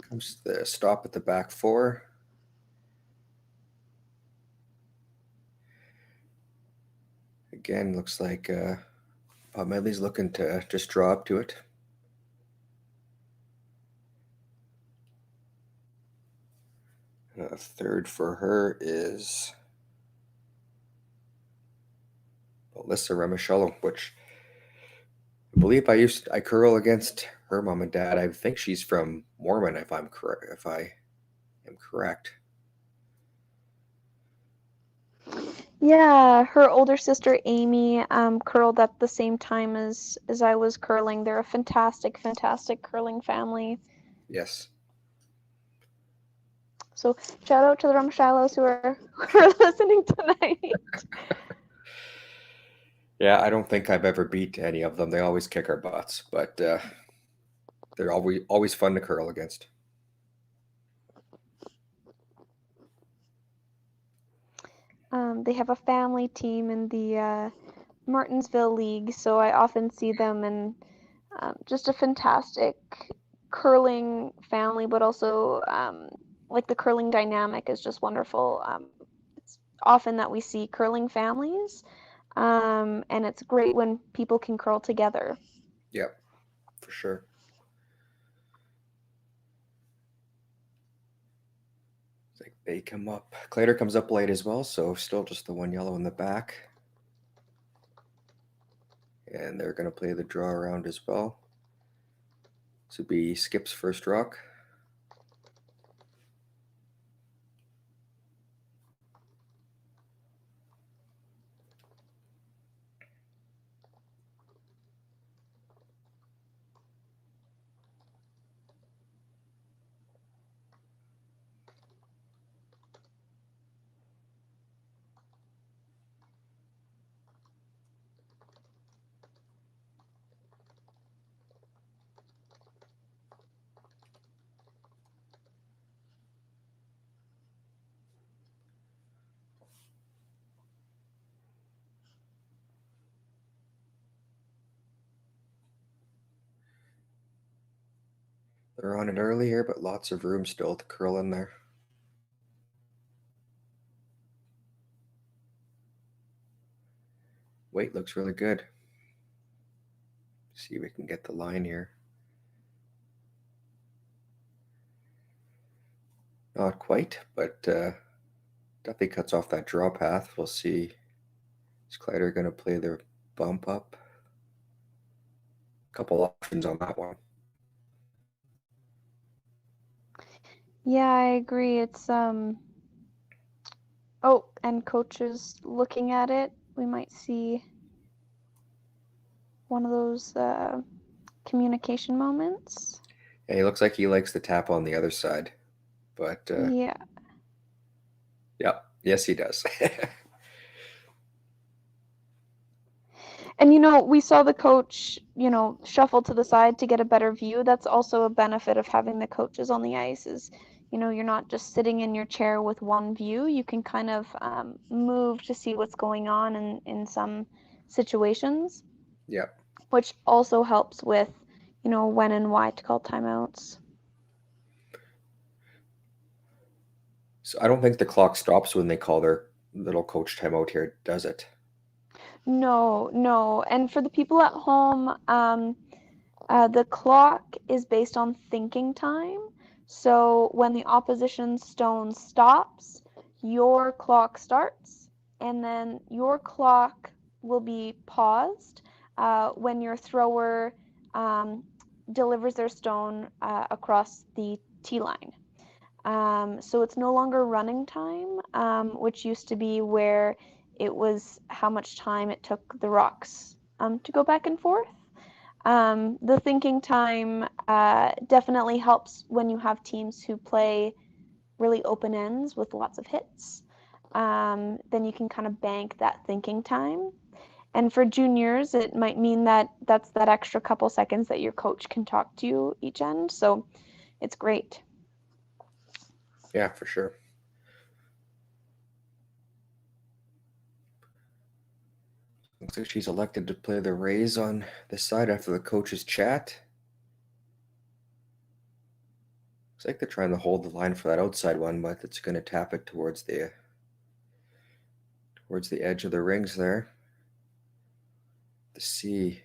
Comes the stop at the back four. Again, looks like Pomedli's looking to just draw up to it. Third for her is Alyssa Remichello, which I believe I curl against her mom and dad. I think she's from Mormon, if I'm correct. If I am correct. Yeah, her older sister Amy curled at the same time as I was curling. They're a fantastic curling family. Yes. So shout out to the Rumshilos who are listening tonight. Yeah, I don't think I've ever beat any of them. They always kick our butts, but they're always fun to curl against. They have a family team in the Martinsville League, so I often see them, and just a fantastic curling family, but also like the curling dynamic is just wonderful. It's often that we see curling families, and it's great when people can curl together. Yep, for sure. It's like they come up. Kleiter comes up late as well, so still just the one yellow in the back. And they're going to play the draw around as well. This would be Skip's first rock. They're on it early here, but lots of room still to curl in there. Weight looks really good. See if we can get the line here. Not quite, but definitely cuts off that draw path. We'll see. Is Kleiter going to play their bump up? Couple options on that one. Yeah, I agree. It's oh, and coach is looking at it. We might see one of those communication moments. Yeah, he looks like he likes the tap on the other side, but yeah. Yes, he does. And we saw the coach, shuffle to the side to get a better view. That's also a benefit of having the coaches on the ice is, you're not just sitting in your chair with one view. You can kind of move to see what's going on in some situations. Yeah. Which also helps with, when and why to call timeouts. So I don't think the clock stops when they call their little coach timeout here, does it? No. And for the people at home, the clock is based on thinking time. So when the opposition stone stops, your clock starts, and then your clock will be paused when your thrower delivers their stone across the tee line. So it's no longer running time, which used to be where it was how much time it took the rocks to go back and forth. The thinking time definitely helps when you have teams who play really open ends with lots of hits. Then you can kind of bank that thinking time. And for juniors, it might mean that that's that extra couple seconds that your coach can talk to you each end. So it's great. Yeah, for sure. Looks like she's elected to play the raise on this side after the coach's chat. Looks like they're trying to hold the line for that outside one, but it's going to tap it towards the edge of the rings there. To see,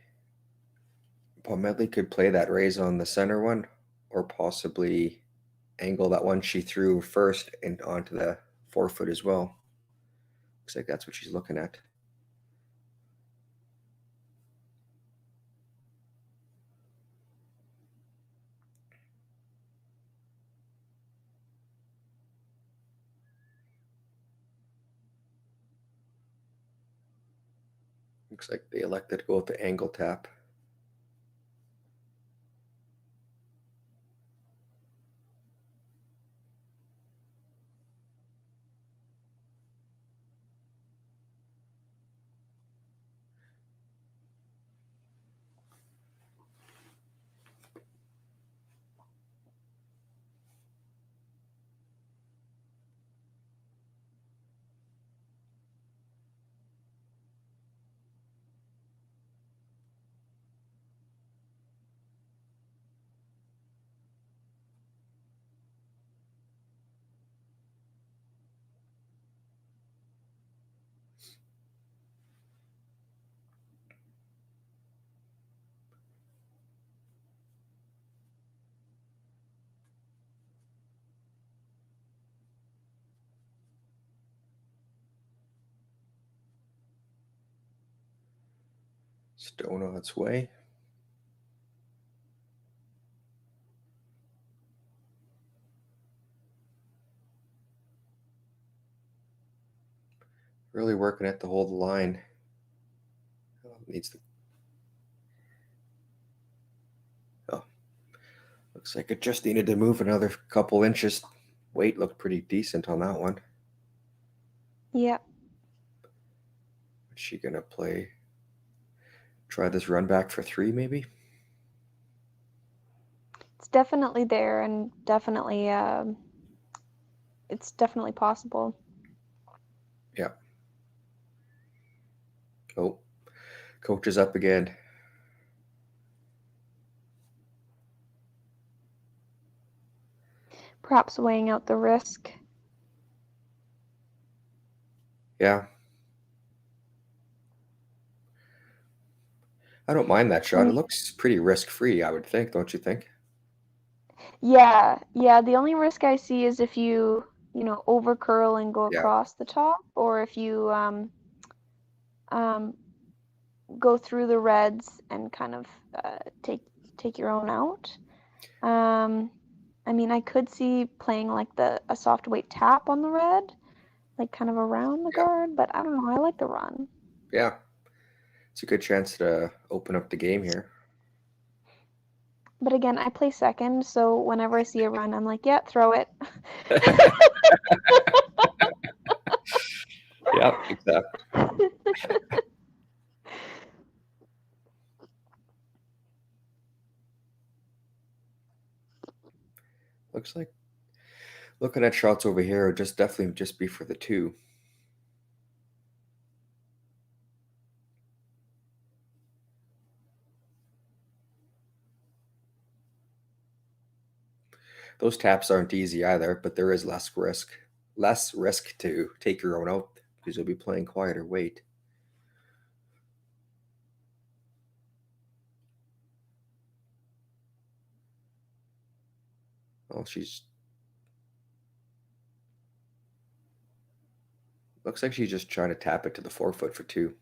Pomedli could play that raise on the center one, or possibly angle that one she threw first and onto the forefoot as well. Looks like that's what she's looking at. Looks like they elected to go with the angle tap. Stone on its way. Really working it to hold the line. Needs to. Oh, looks like it just needed to move another couple inches. Weight looked pretty decent on that one. Yep. Is she gonna try this run back for 3 maybe? It's definitely there, and definitely it's definitely possible. Yeah. Oh, coach is up again. Perhaps weighing out the risk. Yeah. I don't mind that shot. It looks pretty risk-free, I would think, don't you think? Yeah, the only risk I see is if you over curl and go Yeah. across the top, or if you go through the reds and kind of take your own out. I mean, I could see playing like a soft weight tap on the red, like kind of around the guard, but I don't know. I like the run. Yeah. It's a good chance to open up the game here. But again, I play second, so whenever I see a run, I'm like, yeah, throw it. Yeah, exactly. Looks like looking at shots over here would definitely just be for the 2. Those taps aren't easy either, but there is less risk. Less risk to take your own out because you'll be playing quieter weight. Oh, looks like she's just trying to tap it to the 4-foot for 2.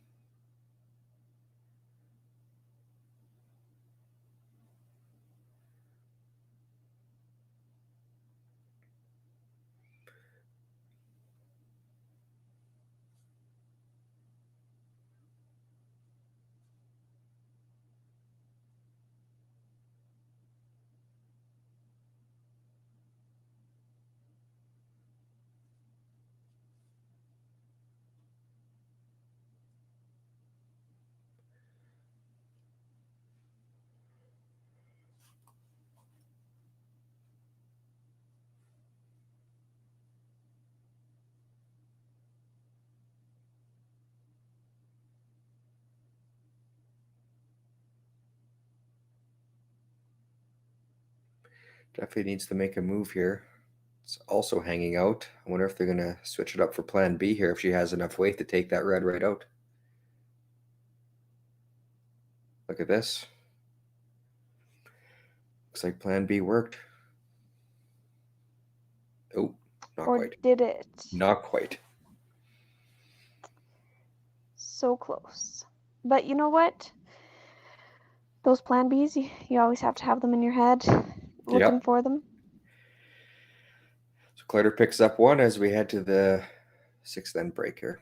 Definitely needs to make a move here. It's also hanging out. I wonder if they're going to switch it up for plan B here if she has enough weight to take that red right out. Look at this. Looks like plan B worked. Oh, not quite. Did it? Not quite. So close. But you know what? Those plan Bs, you always have to have them in your head, looking for them. So Kleiter picks up 1 as we head to the 6th end break here.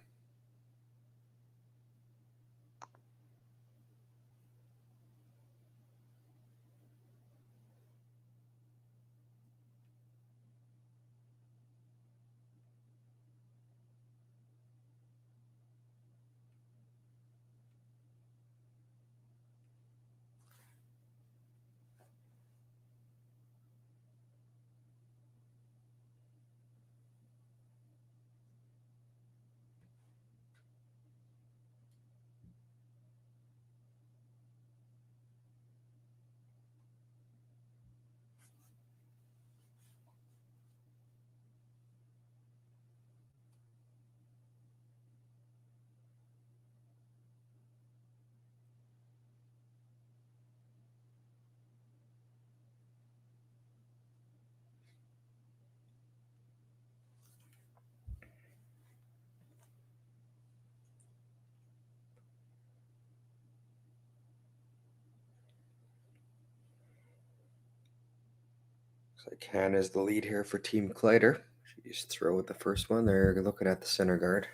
Looks like Hannah's the lead here for Team Kleiter. She's throw with the first one. They're looking at the center guard.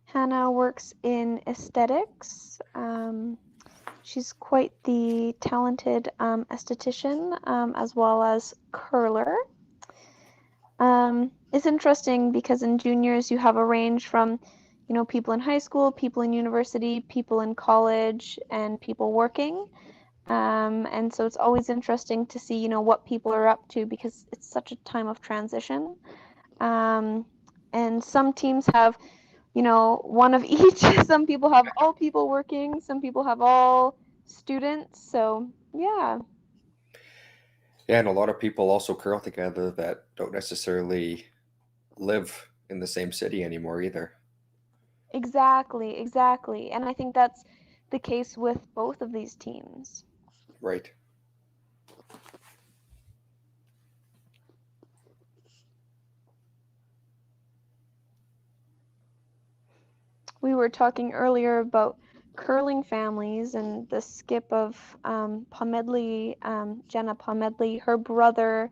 Hannah works in aesthetics. She's quite the talented esthetician as well as curler. It's interesting because in juniors you have a range from, people in high school, people in university, people in college, and people working. And so it's always interesting to see, what people are up to because it's such a time of transition. And some teams have, one of each. Some people have all people working. Some people have all students. So, yeah. Yeah, and a lot of people also curl together that don't necessarily live in the same city anymore either. Exactly, exactly. And I think that's the case with both of these teams. Right. We were talking earlier about curling families and the skip of Pomedli, Jenna Pomedli. Her brother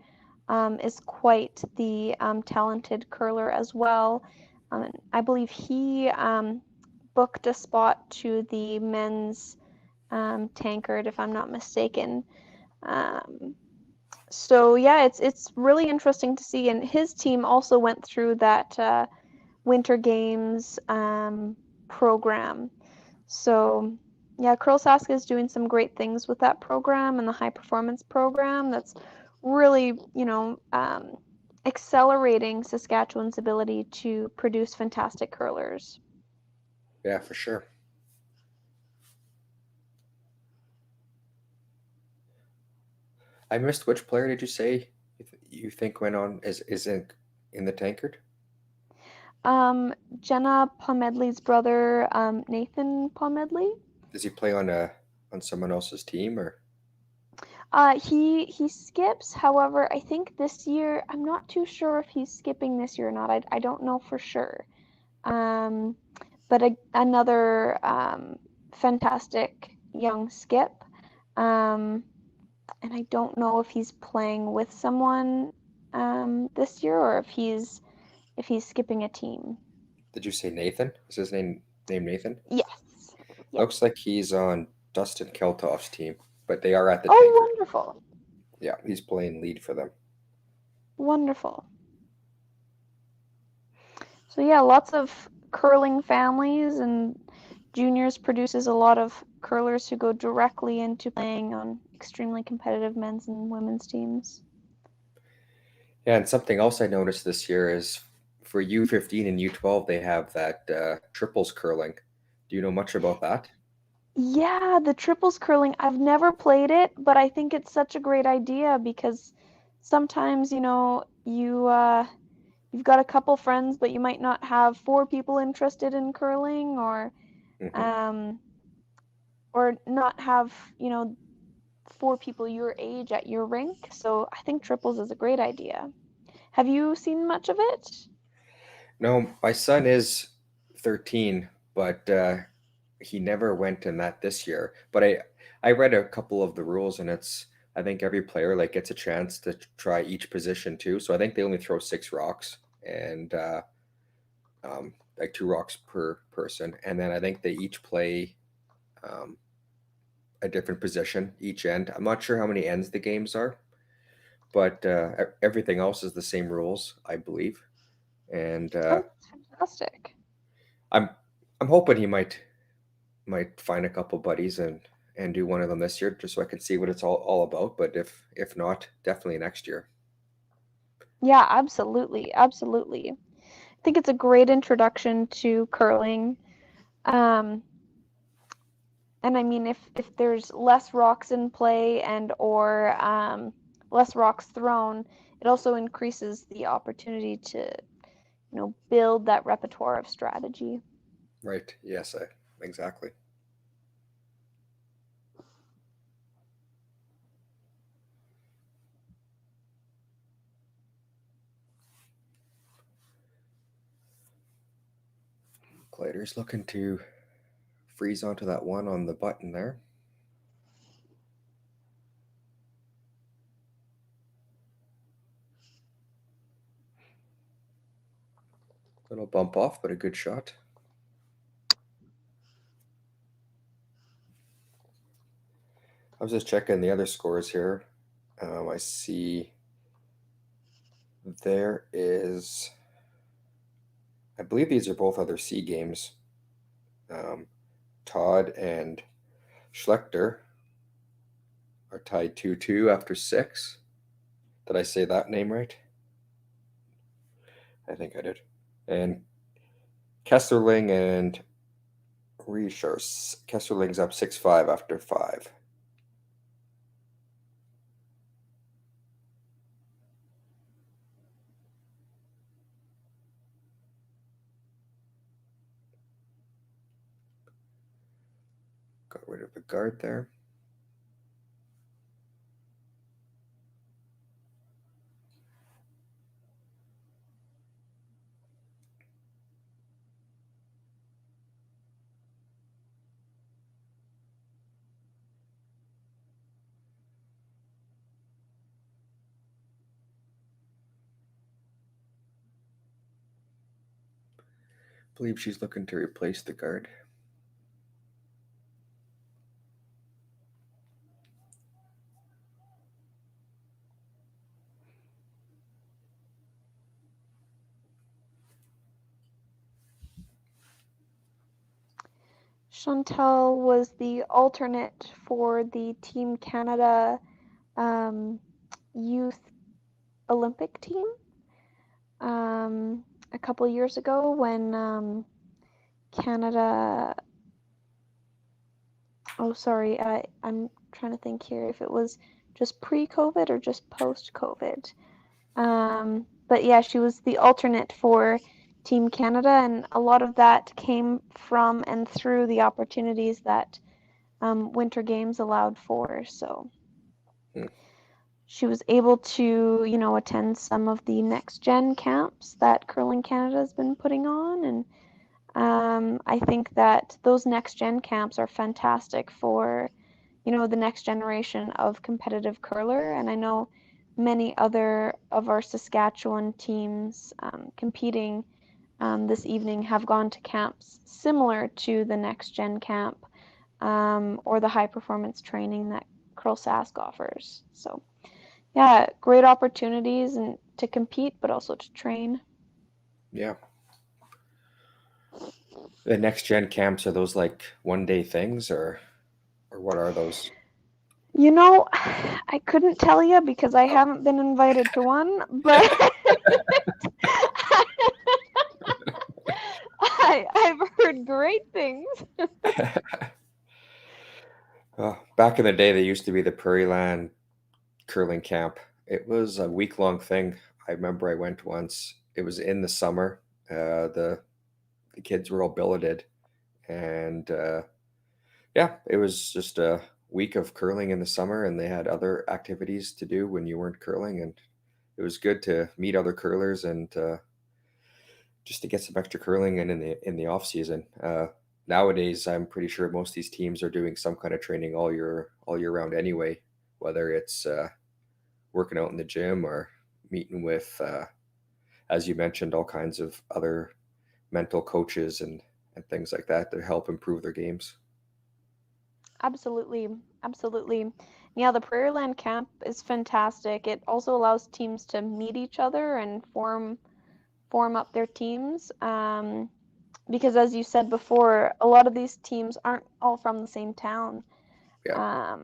is quite the talented curler as well. I believe he booked a spot to the men's tankard, if I'm not mistaken. So yeah, it's really interesting to see, and his team also went through that Winter Games program. So yeah, CURLSASK is doing some great things with that program and the high performance program. That's really, accelerating Saskatchewan's ability to produce fantastic curlers. Yeah, for sure. I missed, which player did you say you think went on is in the tankard? Jenna Pomedli's brother, Nathan Pomedli. Does he play on someone else's team or? He skips. However, I think this year, I'm not too sure if he's skipping this year or not. I don't know for sure. But another fantastic young skip. And I don't know if he's playing with someone this year or if he's skipping a team. Did you say Nathan? Is his name Nathan? Yes. Looks like he's on Dustin Keltoff's team, but they are at the Oh, tankard. wonderful. Yeah, he's playing lead for them. Wonderful. So yeah, lots of curling families, and juniors produces a lot of curlers who go directly into playing on extremely competitive men's and women's teams. Yeah, and something else I noticed this year is for U15 and U12 they have that triples curling. Do you know much about that? Yeah, the triples curling, I've never played it, but I think it's such a great idea because sometimes, you've got a couple friends, but you might not have 4 people interested in curling, or not have, 4 people your age at your rink. So I think triples is a great idea. Have you seen much of it? No, my son is 13, but he never went in that this year. But I read a couple of the rules, and I think every player like gets a chance to try each position too. So I think they only throw 6 rocks and like 2 rocks per person, and then I think they each play a different position each end. I'm not sure how many ends the games are, but everything else is the same rules, I believe. And Fantastic. I'm hoping he might find a couple buddies and do one of them this year, just so I can see what it's all about. But if not, definitely next year. Yeah, absolutely. Absolutely. I think it's a great introduction to curling. And I mean, if there's less rocks in play and or less rocks thrown, it also increases the opportunity to, build that repertoire of strategy. Right. Yes, exactly. Kleiter's looking to freeze onto that one on the button there. Little bump off, but a good shot. I was just checking the other scores here. I see there is, I believe these are both other C games. Todd and Schlechter are tied 2-2 after 6. Did I say that name right? I think I did. And Kesserling and Reschers. Kesserling's up 6-5 after 5. Got rid of the guard there. I believe she's looking to replace the guard. Chantal was the alternate for the Team Canada Youth Olympic team a couple years ago when Canada. Oh, sorry. I'm trying to think here if it was just pre-COVID or just post-COVID. But yeah, she was the alternate for Team Canada, and a lot of that came from and through the opportunities that Winter Games allowed for. So she was able to, attend some of the next gen camps that Curling Canada has been putting on, and I think that those next gen camps are fantastic for, the next generation of competitive curler. And I know many other of our Saskatchewan teams competing this evening have gone to camps similar to the next gen camp or the high performance training that CURLSASK offers. So yeah, great opportunities and to compete, but also to train. Yeah. The next gen camps, are those like 1-day things or what are those? I couldn't tell you because I haven't been invited to one, but I've heard great things. Back in the day, there used to be the Prairie Land curling camp. It was a week-long thing. I remember I went once. It was in the summer. The kids were all billeted, and yeah, it was just a week of curling in the summer, and they had other activities to do when you weren't curling, and it was good to meet other curlers and just to get some extra curling in the off season. Nowadays, I'm pretty sure most of these teams are doing some kind of training all year round anyway, whether it's working out in the gym or meeting with, as you mentioned, all kinds of other mental coaches and things like that to help improve their games. Absolutely. Yeah, the Prairie Land camp is fantastic. It also allows teams to meet each other and form up their teams. Because as you said before, a lot of these teams aren't all from the same town. Yeah.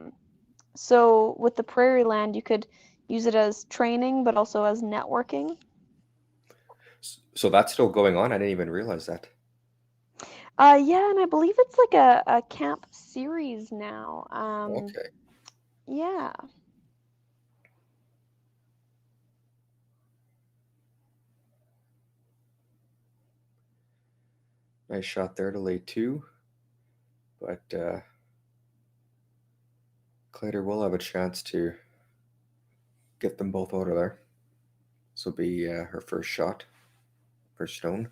So with the Prairie Land, you could use it as training, but also as networking. So that's still going on? I didn't even realize that. Yeah, and I believe it's like a camp series now. Okay. Yeah. Nice shot there to lay 2. But Kleiter will have a chance to get them both out of there. This will be her first shot, first stone.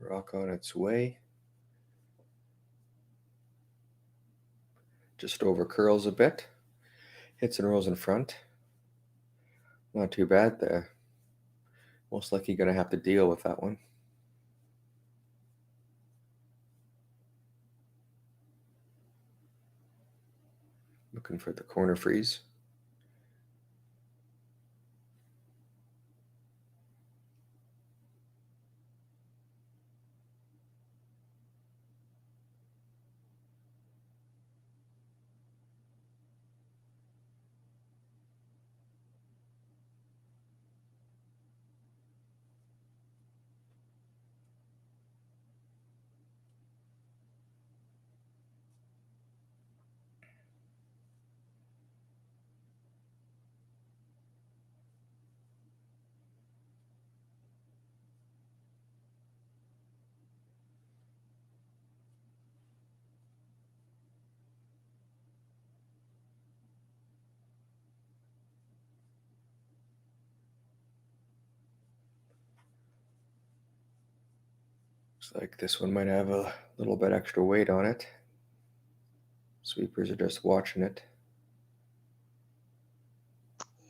Rock on its way. Just over curls a bit. Hits and rolls in front. Not too bad. Most likely going to have to deal with that one. Looking for the corner freeze. Looks like this one might have a little bit extra weight on it. Sweepers are just watching it.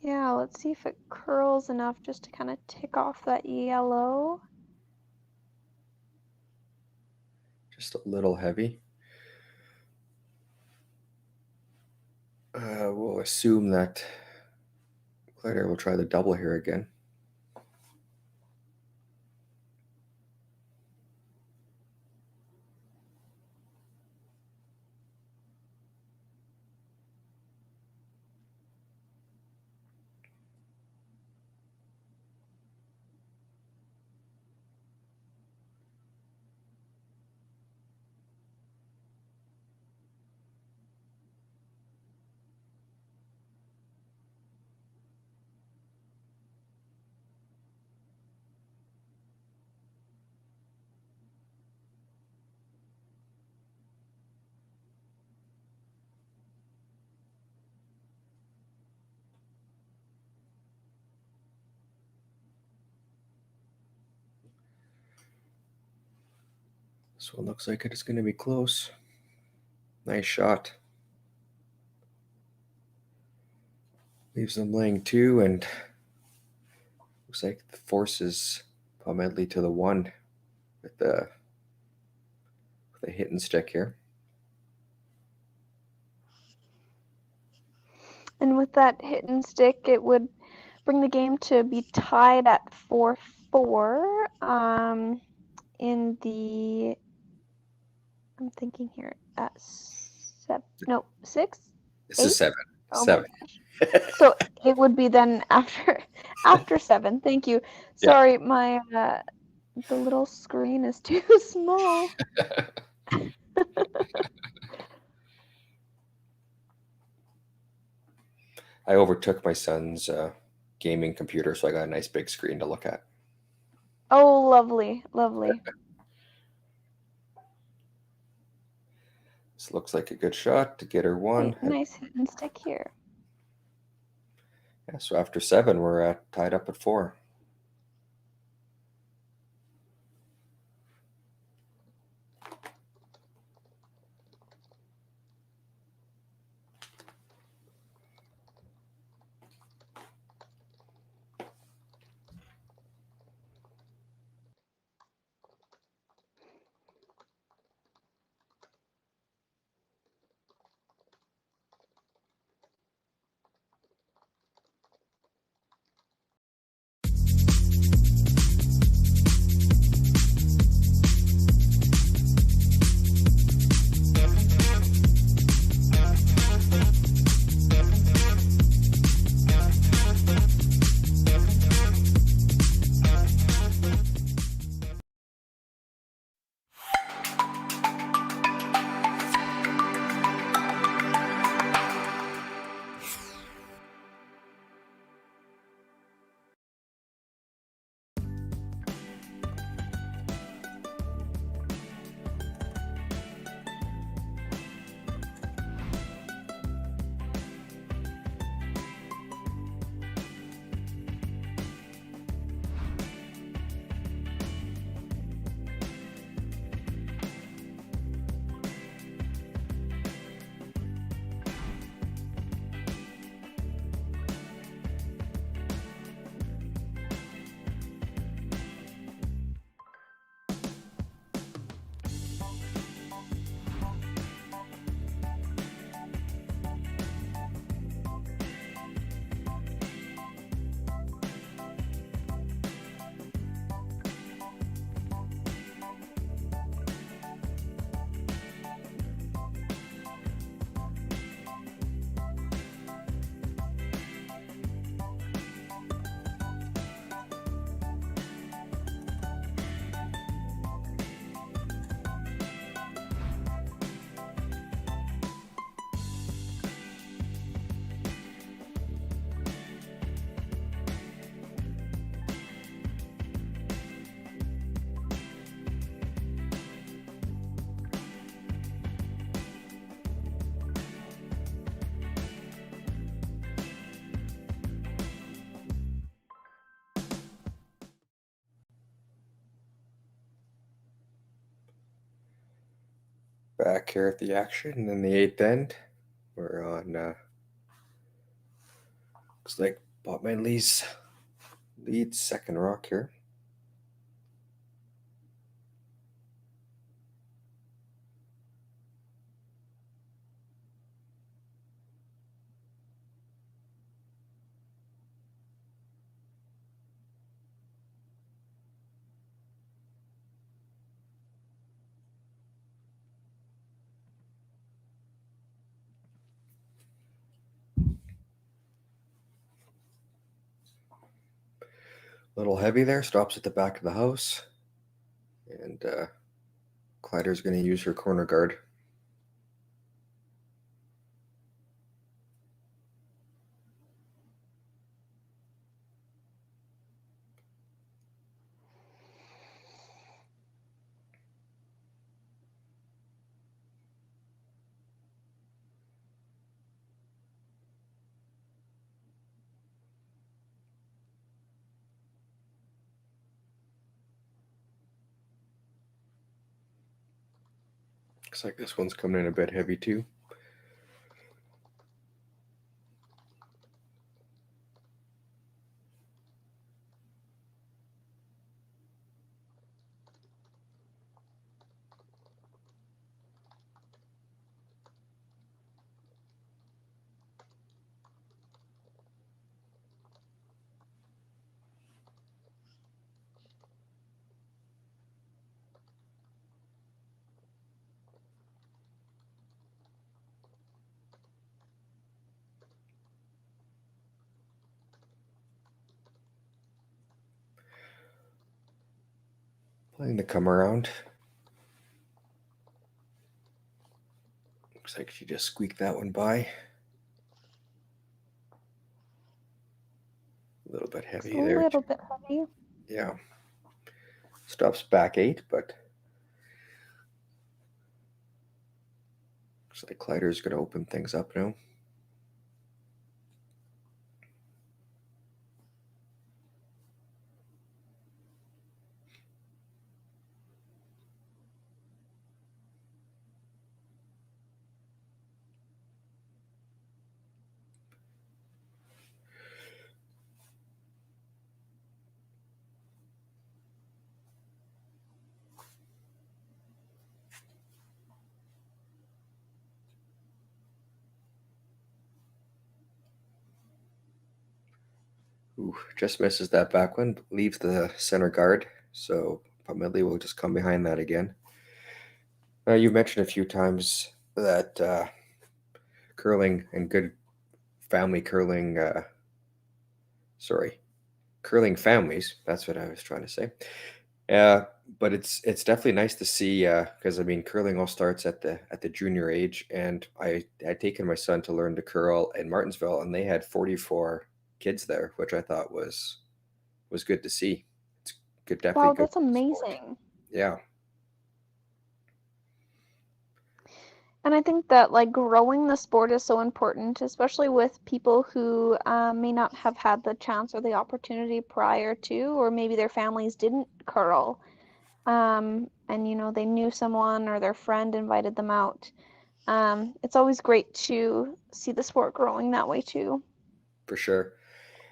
Yeah, let's see if it curls enough just to kind of tick off that yellow. Just a little heavy. We'll assume that Kleiter will try the double here again. This one looks like it's going to be close. Nice shot. Leaves them laying 2, and looks like forces Pomedli to the 1 with the hit and stick here. And with that hit and stick, it would bring the game to be tied at 4-4. In the, I'm thinking here at 6. This is 7. Oh 7. my gosh. So it would be then after 7. Thank you. Sorry, my the little screen is too small. I overtook my son's gaming computer, so I got a nice big screen to look at. Oh, lovely, lovely. This looks like a good shot to get her 1. Nice hit and stick here. Yeah, so after 7, we're tied up at 4. Back here at the action in the 8th end. We're on, looks like Pomedli's leads second rock here. Little heavy there, stops at the back of the house. And Kleiter's going to use her corner guard. Looks like this one's coming in a bit heavy too. Playing to come around. Looks like she just squeaked that one by. A little bit heavy there. A little bit heavy. Yeah. Stops back 8, but looks like Kleiter's going to open things up now. Ooh, just misses that back one, leaves the center guard. So Pomedli will just come behind that again. Now, you mentioned a few times that curling and good family curling, curling families. That's what I was trying to say. But it's definitely nice to see because I mean curling all starts at the junior age, and I had taken my son to learn to curl in Martinsville, and they had 44 kids there, which I thought was good to see. It's good, definitely. Wow, good that's amazing. Yeah. And I think that like growing the sport is so important, especially with people who may not have had the chance or the opportunity prior to, or maybe their families didn't curl. And you know, they knew someone or their friend invited them out. It's always great to see the sport growing that way too. For sure.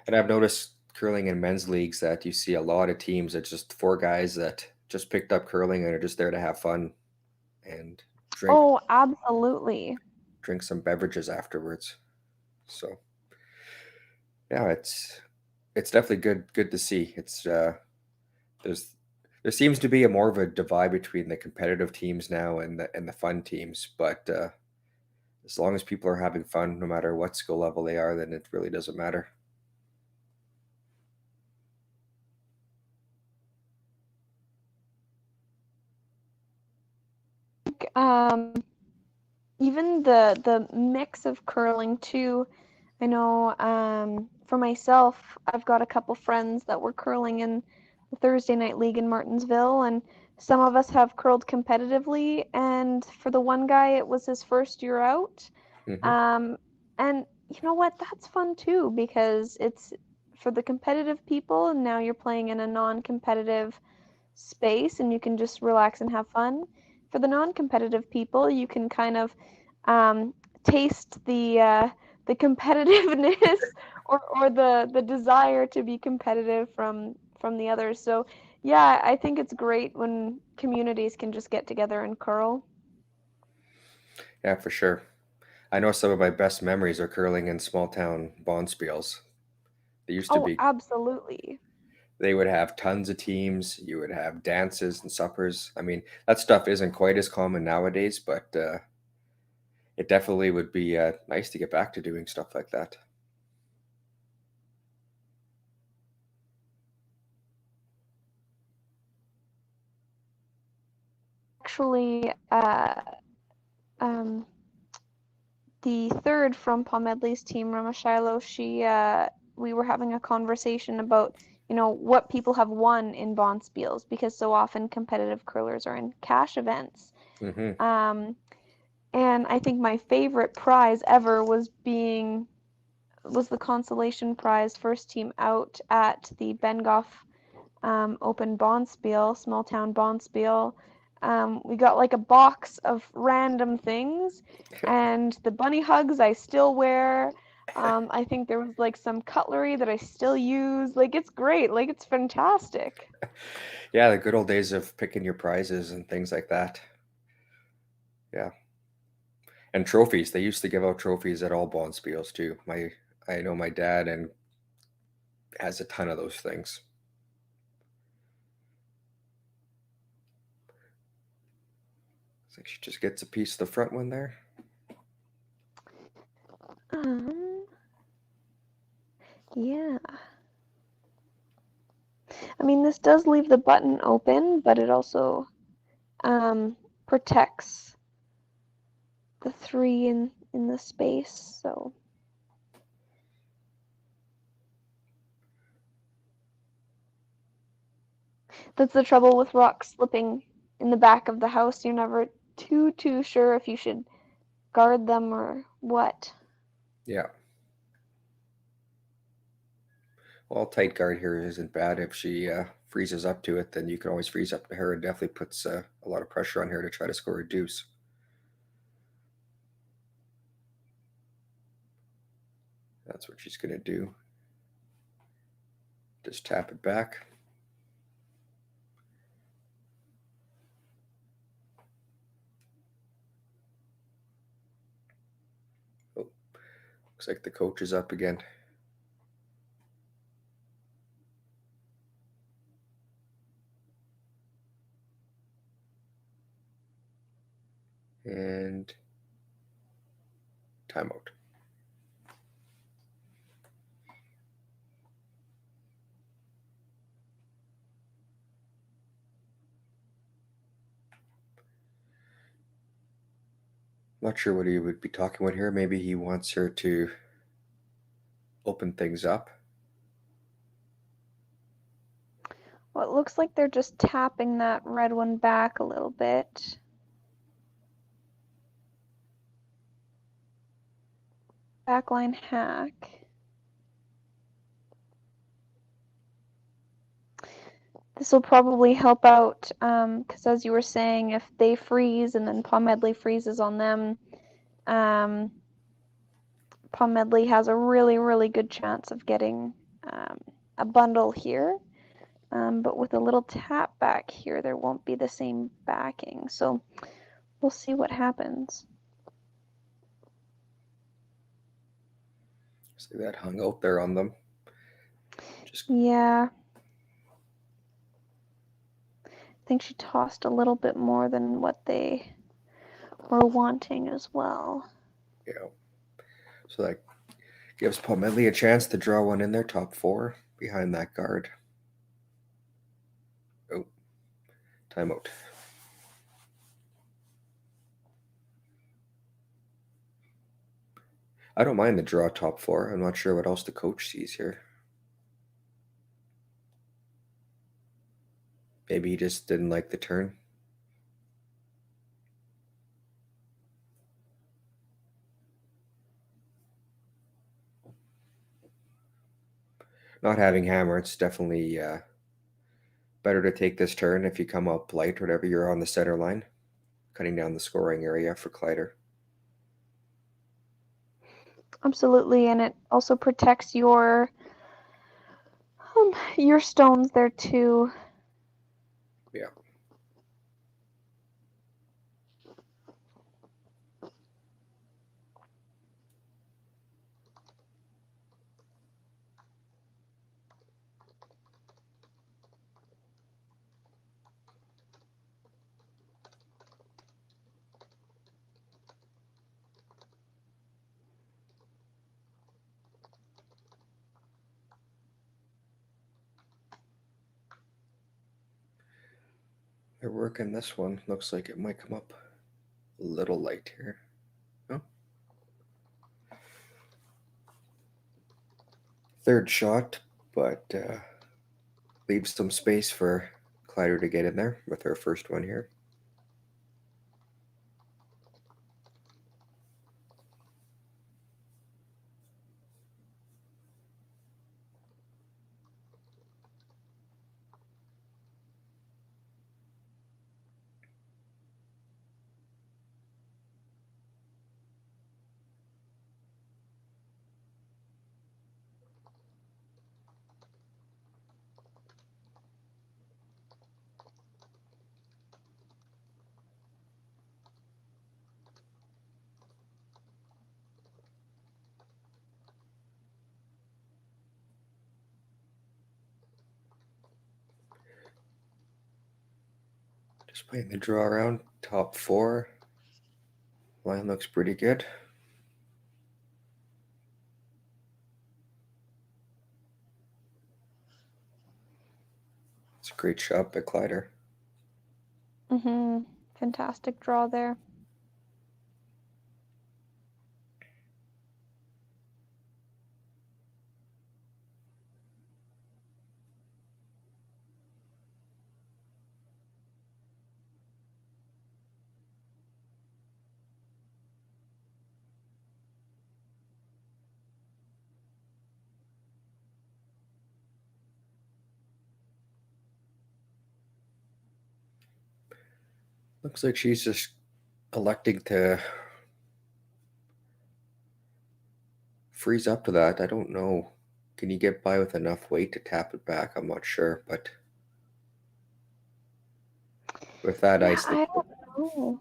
And I've noticed curling in men's leagues that you see a lot of teams that just 4 guys that just picked up curling and are just there to have fun and drink Oh, absolutely. some beverages afterwards. So yeah, it's definitely good to see. It's there seems to be a more of a divide between the competitive teams now and the fun teams, but as long as people are having fun, no matter what skill level they are, then it really doesn't matter. Even the mix of curling too. I know for myself, I've got a couple friends that were curling in the Thursday night league in Martinsville, and some of us have curled competitively, and for the one guy it was his first year out. And you know what, that's fun too, because it's for the competitive people, and now you're playing in a non-competitive space and you can just relax and have fun. for the non-competitive people, you can kind of taste the competitiveness or the desire to be competitive from the others. So yeah, I think it's great when communities can just get together and curl. Yeah, for sure. I know some of my best memories are curling in small town bonspiels. They used to Oh, be, absolutely. they would have tons of teams. You would have dances and suppers. I mean, that stuff isn't quite as common nowadays, but it definitely would be nice to get back to doing stuff like that. Actually, um, the third from Pomedli's team, Ramashilo, we were having a conversation about, what people have won in bonspiels, because so often competitive curlers are in cash events. Mm-hmm. And I think my favorite prize ever was the consolation prize, first team out at the Bengoff Open Bonspiel, small town Bonspiel. We got like a box of random things, and the bunny hugs I still wear. I think there was like some cutlery that I still use. Like, it's great. Like, it's fantastic. Yeah, the good old days of picking your prizes and things like that. Yeah. And trophies. They used to give out trophies at all bonspiels too. I know my dad and has a ton of those things. Looks like she just gets a piece of the front one there. Yeah. I mean, this does leave the button open, but it also protects the three in the space, so. That's the trouble with rocks slipping in the back of the house. You're never too sure if you should guard them or what. Yeah. Well, tight guard here isn't bad. If she freezes up to it, then you can always freeze up to her. It definitely puts a lot of pressure on her to try to score a deuce. That's what she's going to do. Just tap it back. Oh, looks like the coach is up again. And timeout. Not sure what he would be talking about here. Maybe he wants her to open things up. Well, it looks like they're just tapping that red one back a little bit. Backline hack. This will probably help out, because as you were saying, if they freeze and then Pomedli freezes on them, Pomedli has a really good chance of getting a bundle here. But with a little tap back here, there won't be the same backing. So we'll see what happens. See that hung out there on them. Yeah. I think she tossed a little bit more than what they were wanting as well. Yeah. So that gives Pomedli a chance to draw one in there, top four, behind that guard. Oh, timeout. I don't mind the draw top four. I'm not sure what else the coach sees here. Maybe he just didn't like the turn. Not having hammer, it's definitely better to take this turn if you come up light or whatever, you're on the center line. cutting down the scoring area for Kleiter. Absolutely, and it also protects your stones there too. Yeah. They're working this one. Looks like it might come up a little light here. Oh. Third shot, but leaves some space for Kleiter to get in there with her first one here. Just playing the draw around, top 4. Line looks pretty good. It's a great shot by Kleiter. Fantastic draw there. Looks like she's just electing to freeze up to that. I don't know. Can you get by with enough weight to tap it back? I'm not sure, but with that ice, I don't know.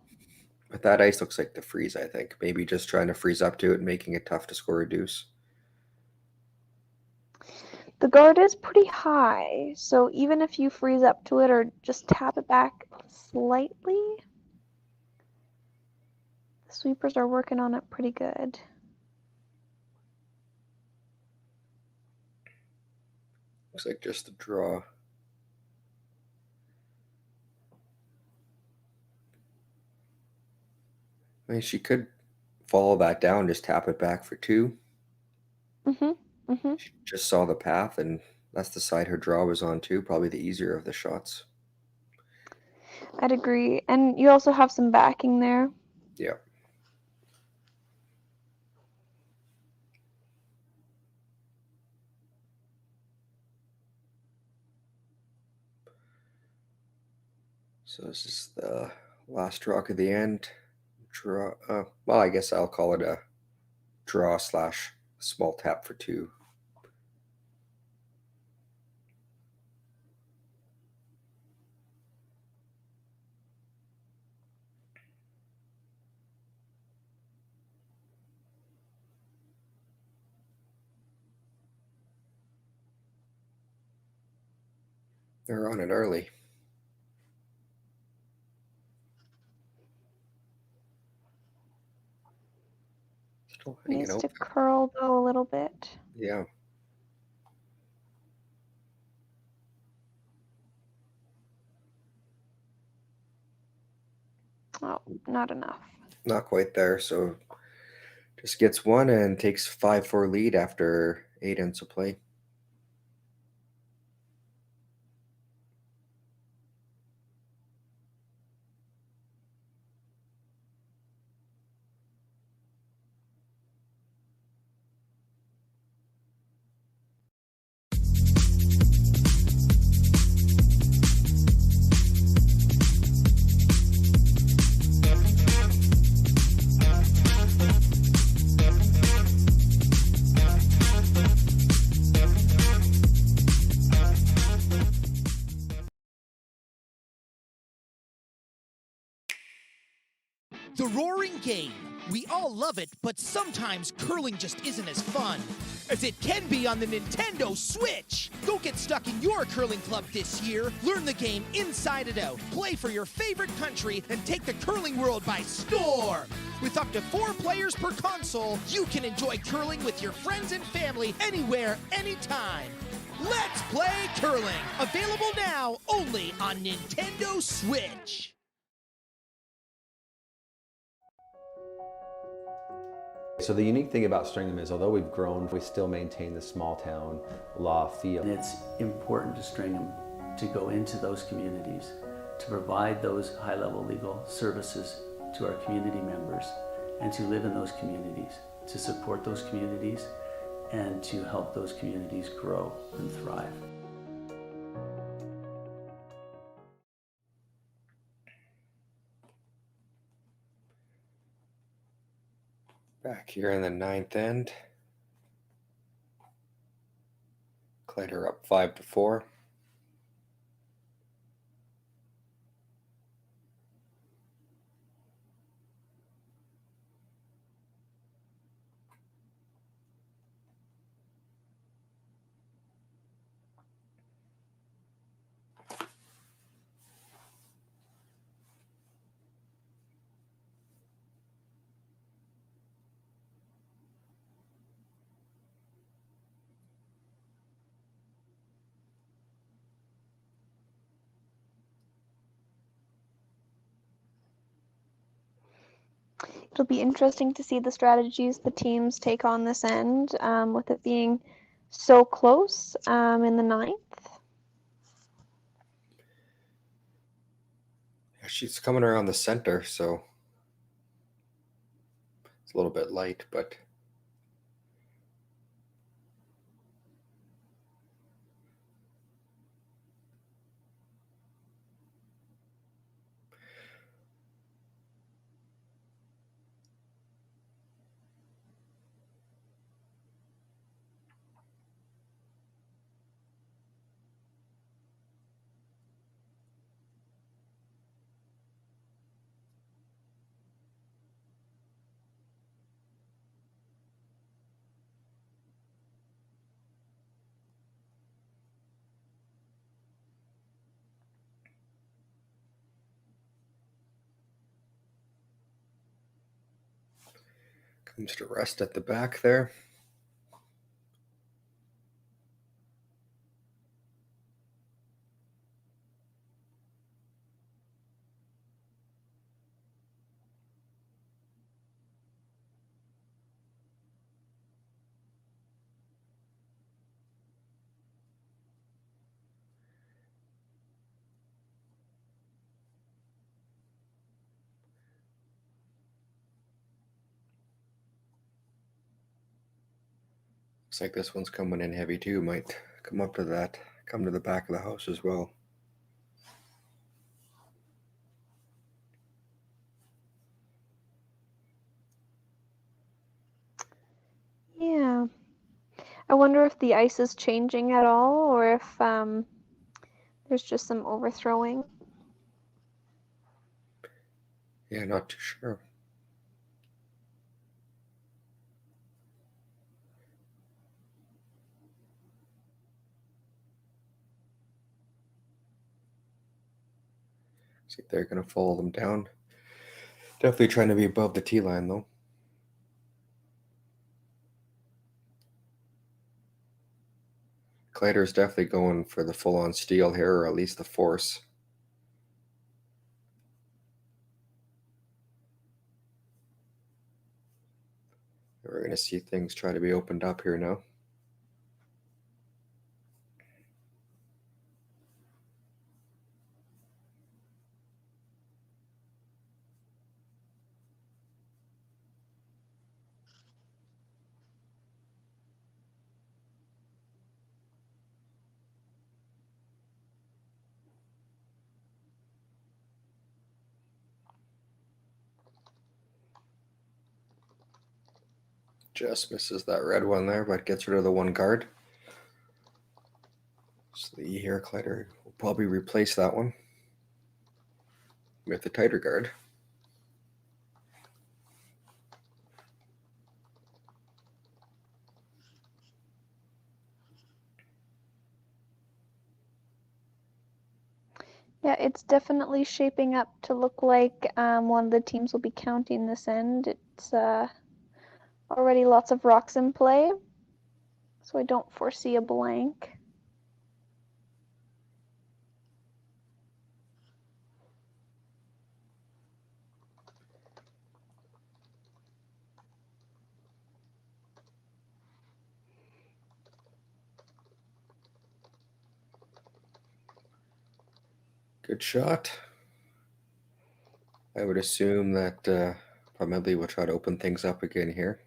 with that ice, looks like the freeze. I think maybe just trying to freeze up to it, making it tough to score a deuce. The guard is pretty high, so even if you freeze up to it or just tap it back slightly, the sweepers are working on it pretty good. Looks like just a draw. I mean, she could follow that down, just tap it back for 2. She just saw the path, and that's the side her draw was on too. Probably the easier of the shots. I'd agree. And you also have some backing there. Yeah. So this is the last rock of the end. Draw. Well, I guess I'll call it a draw / small tap for 2. They're on it early. Still hanging Needs to open. curl though a little bit. Yeah. Oh, not enough. Not quite there. So just gets 1 and takes 5-4 lead after 8 ends of play. The roaring game. We all love it, but sometimes curling just isn't as fun as it can be on the Nintendo Switch. Go get stuck in your curling club this year. Learn the game inside and out. Play for your favorite country and take the curling world by storm. With up to 4 players per console, you can enjoy curling with your friends and family anywhere, anytime. Let's play curling. Available now only on Nintendo Switch. So the unique thing about Stringham is, although we've grown, we still maintain the small town law feel. And it's important to Stringham to go into those communities, to provide those high-level legal services to our community members, and to live in those communities, to support those communities, and to help those communities grow and thrive. Back here in the 9th end, Kleiter up 5-4. It'll be interesting to see the strategies the teams take on this end, with it being so close in the 9th. Yeah, she's coming around the center, so it's a little bit light, but comes to rest at the back there. Looks like this one's coming in heavy too. Might come up to that, come to the back of the house as well. Yeah. I wonder if the ice is changing at all, or if there's just some overthrowing. Yeah, not too sure. See, they're going to follow them down. Definitely trying to be above the tee line, though. Kleiter's definitely going for the full-on steal here, or at least the force. We're going to see things try to be opened up here now. Just misses that red one there, but gets rid of the one guard. So the E here, Kleiter will probably replace that one with the tighter guard. Yeah, it's definitely shaping up to look like one of the teams will be counting this end. It's already lots of rocks in play, so I don't foresee a blank. Good shot. I would assume that Pomedli will try to open things up again here.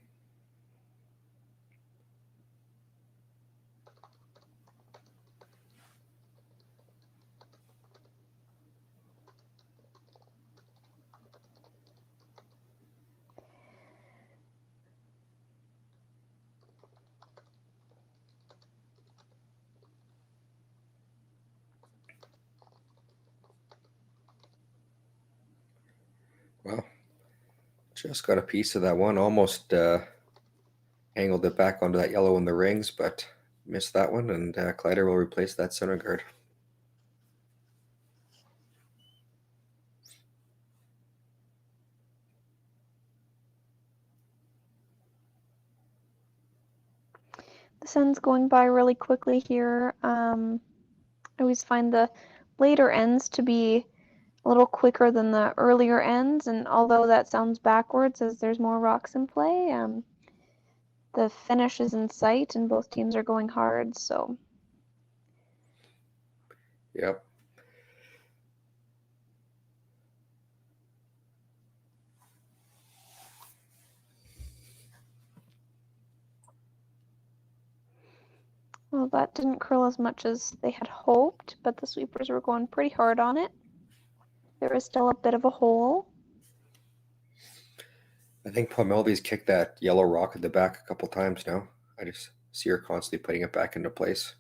Well, just got a piece of that one. Almost angled it back onto that yellow in the rings, but missed that one, and Kleiter will replace that center guard. The sun's going by really quickly here. I always find the later ends to be a little quicker than the earlier ends, and although that sounds backwards as there's more rocks in play, the finish is in sight and both teams are going hard, so. Yep. Well, that didn't curl as much as they had hoped, but the sweepers were going pretty hard on it. There is still a bit of a hole. I think Pomedli's kicked that yellow rock at the back a couple times now. I just see her constantly putting it back into place.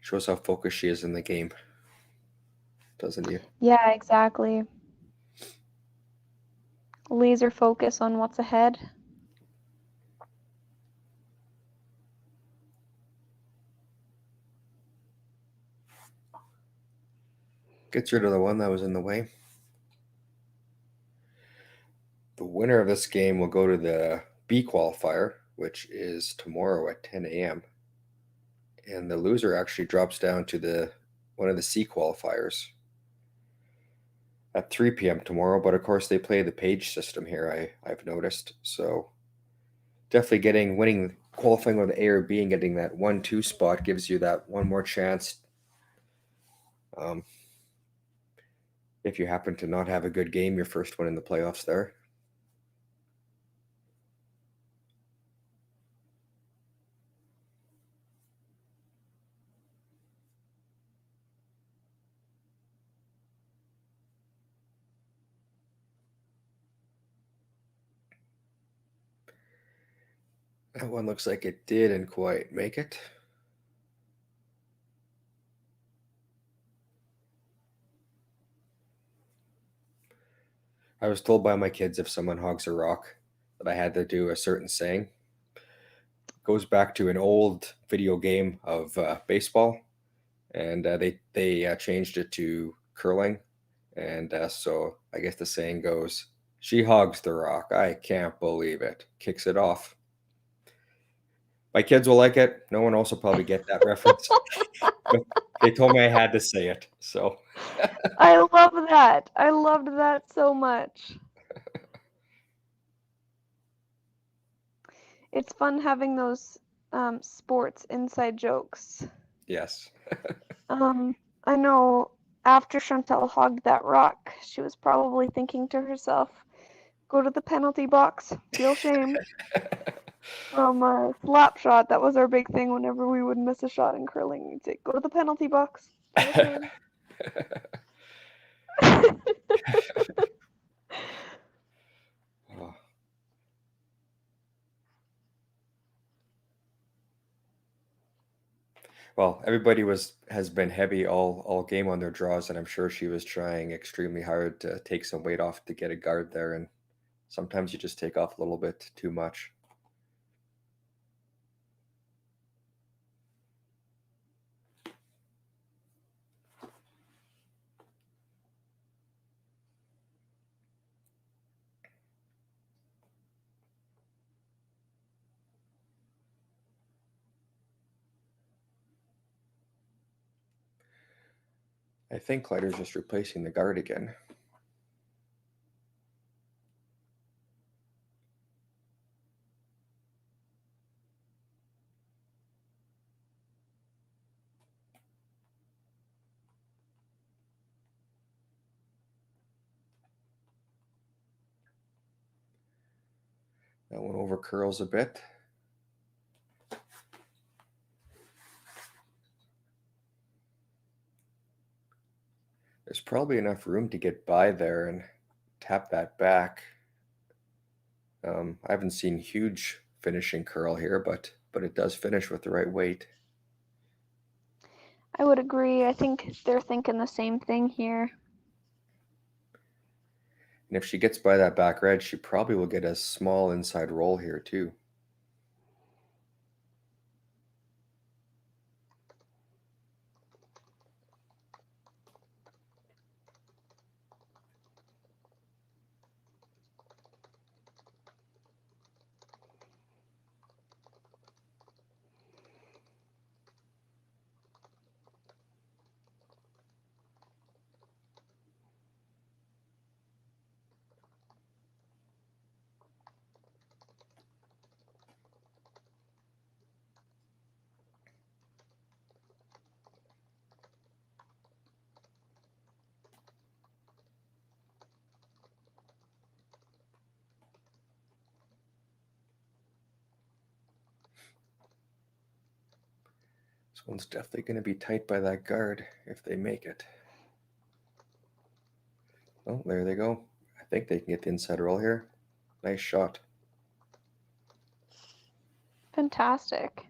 Shows how focused she is in the game, doesn't you? Yeah, exactly. Laser focus on what's ahead. Gets rid of the one that was in the way. The winner of this game will go to the B qualifier, which is tomorrow at 10 a.m. And the loser actually drops down to one of the C qualifiers at 3 p.m. tomorrow. But of course, they play the page system here, I've noticed. So definitely winning qualifying with A or B and getting that 1-2 spot gives you that one more chance. If you happen to not have a good game, your first one in the playoffs there. That one looks like it didn't quite make it. I was told by my kids if someone hogs a rock that I had to do a certain saying. It goes back to an old video game of baseball, and they changed it to curling. And so I guess the saying goes, "She hogs the rock. I can't believe it." Kicks it off. My kids will like it. No one else will probably get that reference. But they told me I had to say it. So I love that. I loved that so much. It's fun having those sports inside jokes. yes. I know after Chantal hogged that rock, she was probably thinking to herself, go to the penalty box, feel shame. From slap shot, that was our big thing whenever we would miss a shot in curling. We'd say, go to the penalty box, feel shame. Oh. Well, everybody has been heavy all game on their draws, and I'm sure she was trying extremely hard to take some weight off to get a guard there. And sometimes you just take off a little bit too much. I think Kleiter's just replacing the guard again. That one over curls a bit. There's probably enough room to get by there and tap that back. I haven't seen huge finishing curl here, but it does finish with the right weight. I would agree. I think they're thinking the same thing here. And if she gets by that back red, she probably will get a small inside roll here too. This one's definitely going to be tight by that guard if they make it. Oh, there they go. I think they can get the inside roll here. Nice shot. Fantastic.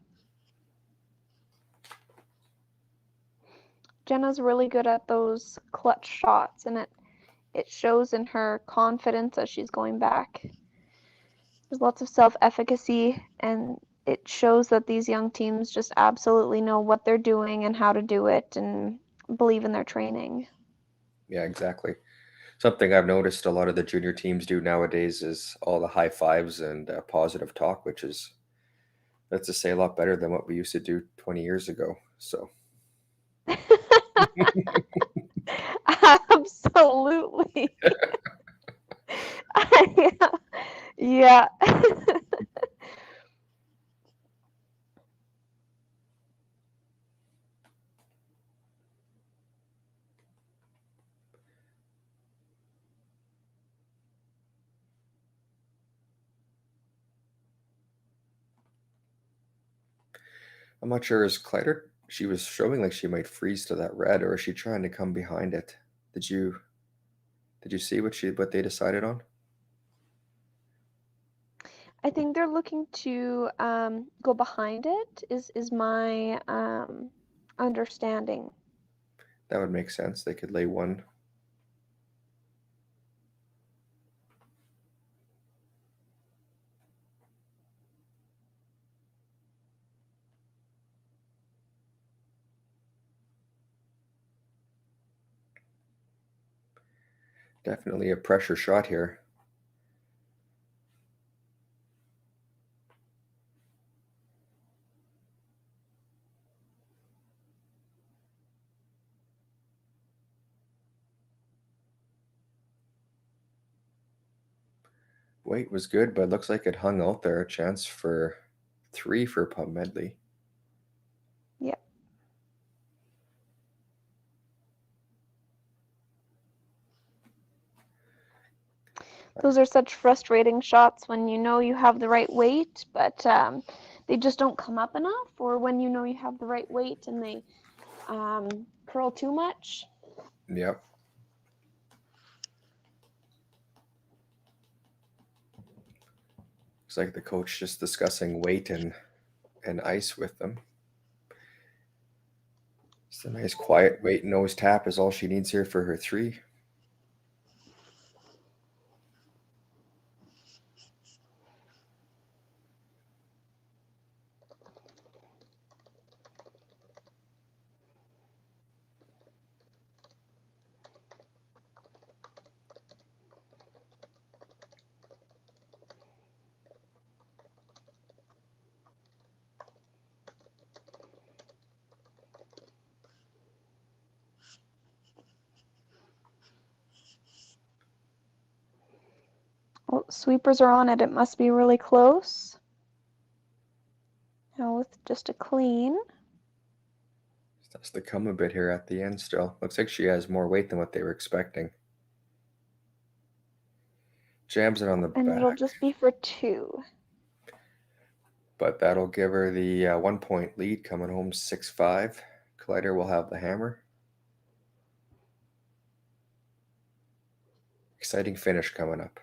Jenna's really good at those clutch shots, and it shows in her confidence as she's going back. There's lots of self-efficacy, and it shows that these young teams just absolutely know what they're doing and how to do it and believe in their training. Yeah, exactly. Something I've noticed a lot of the junior teams do nowadays is all the high fives and positive talk, which is, let's just say, a lot better than what we used to do 20 years ago. So. Absolutely. Yeah. I'm not sure, is Kleiter, she was showing like she might freeze to that red, or is she trying to come behind it? Did you see what they decided on? I think they're looking to go behind it, is my understanding. That would make sense. They could lay one. Definitely a pressure shot here. Weight was good, but it looks like it hung out there. A chance for 3 for Pomedli. Yeah. Those are such frustrating shots when you know you have the right weight, but they just don't come up enough, or when you know you have the right weight and they curl too much. Yep. Looks like the coach just discussing weight and ice with them. Just a nice quiet weight nose tap is all she needs here for her 3. Well, sweepers are on it. It must be really close. Now with just a clean. Starts to come a bit here at the end still. Looks like she has more weight than what they were expecting. Jams it on the And back. it'll just be for 2. But that'll give her the 1-point lead, coming home 6-5. Kleiter will have the hammer. Exciting finish coming up.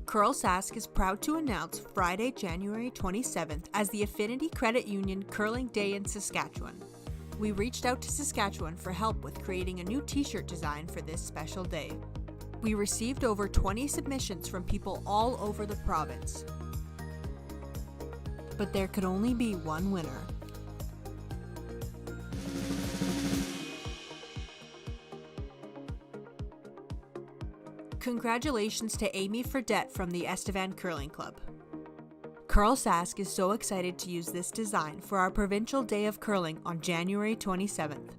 CURLSASK is proud to announce Friday, January 27th as the Affinity Credit Union Curling Day in Saskatchewan. We reached out to Saskatchewan for help with creating a new t-shirt design for this special day. We received over 20 submissions from people all over the province. But there could only be one winner. Congratulations to Amy Fredette from the Estevan Curling Club. CURLSASK is so excited to use this design for our Provincial Day of Curling on January 27th.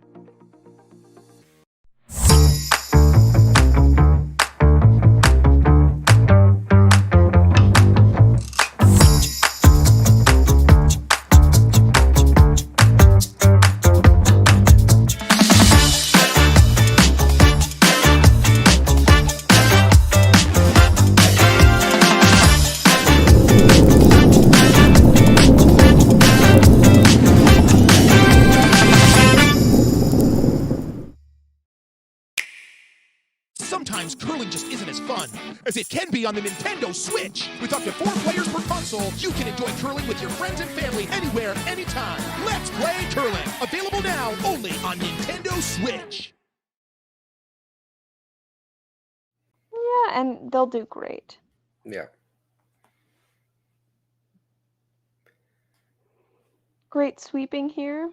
Sometimes curling just isn't as fun as it can be on the Nintendo Switch. With up to 4 players per console, you can enjoy curling with your friends and family anywhere, anytime. Let's play curling. Available now only on Nintendo Switch. Yeah, and they'll do great. Yeah. Great sweeping here.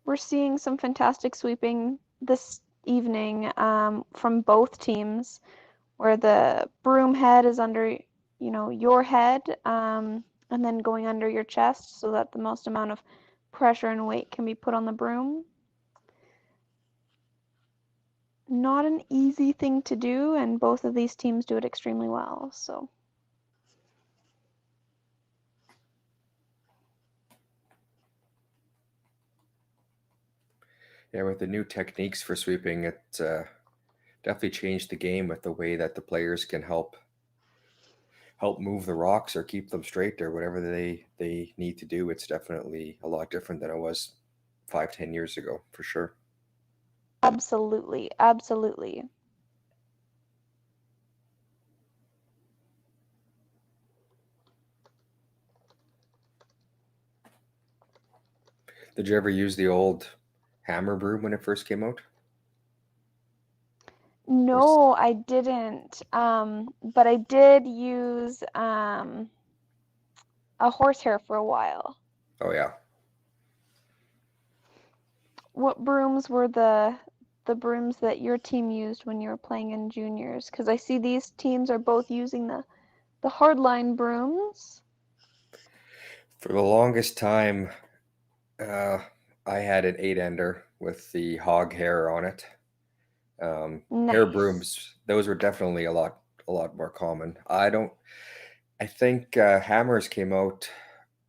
We're seeing some fantastic sweeping this evening from both teams, where the broom head is under, your head, and then going under your chest so that the most amount of pressure and weight can be put on the broom. Not an easy thing to do, and both of these teams do it extremely well. So. Yeah, with the new techniques for sweeping, it definitely changed the game with the way that the players can help move the rocks or keep them straight or whatever they need to do. It's definitely a lot different than it was 5-10 years ago, for sure. Absolutely, absolutely. Did you ever use the old hammer broom when it first came out? No, I didn't. But I did use a horsehair for a while. Oh yeah. What brooms were the brooms that your team used when you were playing in juniors? Because I see these teams are both using the hardline brooms. For the longest time, I had an 8-ender with the hog hair on it. Hair brooms, those were definitely a lot more common. I think hammers came out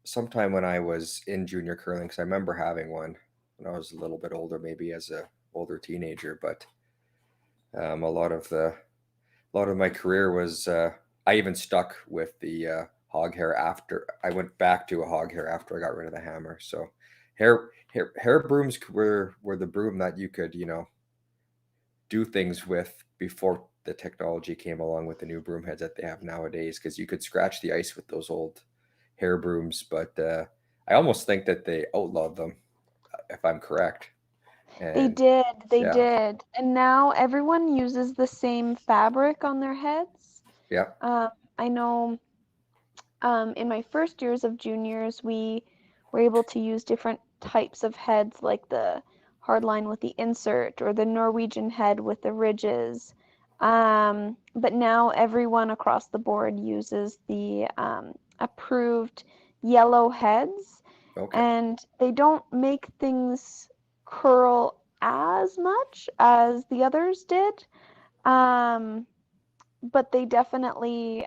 sometime when I was in junior curling, because I remember having one when I was a little bit older, maybe as a older teenager. But a lot of my career was I even stuck with the hog hair after I went back to a hog hair after I got rid of the hammer. So hair brooms were the broom that you could do things with before the technology came along with the new broom heads that they have nowadays, because you could scratch the ice with those old hair brooms. But I almost think that they outlawed them, if I'm correct. They And did, they yeah, did. And now everyone uses the same fabric on their heads. yeah, I know in my first years of juniors, we were able to use different types of heads, like the hardline with the insert or the Norwegian head with the ridges. But now everyone across the board uses the approved yellow heads, okay, and they don't make things curl as much as the others did. But they definitely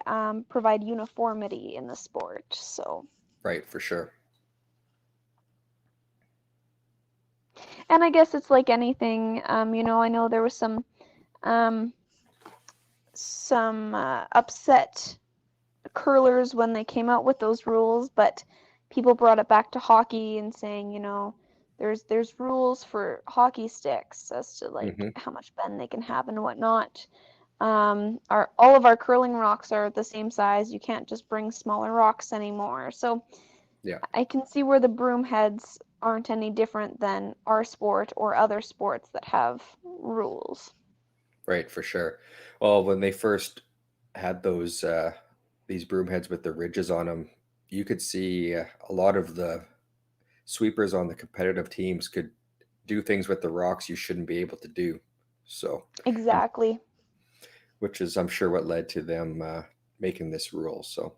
provide uniformity in the sport. So, right, for sure. and I guess it's like anything. I know there was um, some upset curlers when they came out with those rules, but people brought it back to hockey and saying, there's rules for hockey sticks as to like Hmm. how much bend they can have and whatnot. All of our curling rocks are the same size. You can't just bring smaller rocks anymore. So Yeah, I can see where the broom heads aren't any different than our sport or other sports that have rules. right, for sure. Well, when they first had these broom heads with the ridges on them, you could see a lot of the sweepers on the competitive teams could do things with the rocks you shouldn't be able to do. So, Exactly. which is, I'm sure, what led to them making this rule. So,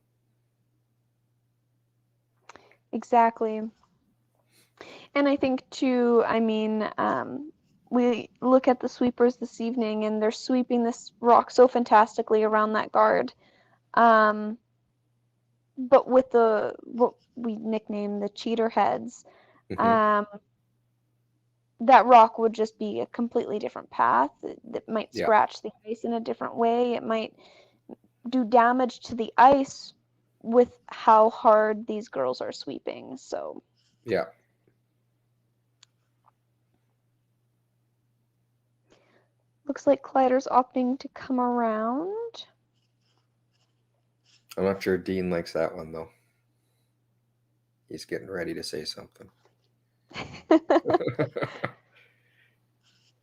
Exactly. And I think too, we look at the sweepers this evening and they're sweeping this rock so fantastically around that guard. Um, but with what we nickname the cheater heads, mhm, um, that rock would just be a completely different path. It might yeah, scratch the ice in a different way. It might do damage to the ice with how hard these girls are sweeping. So yeah. looks like Kleiter's opting to come around. I'm not sure Dean likes that one though. He's getting ready to say something.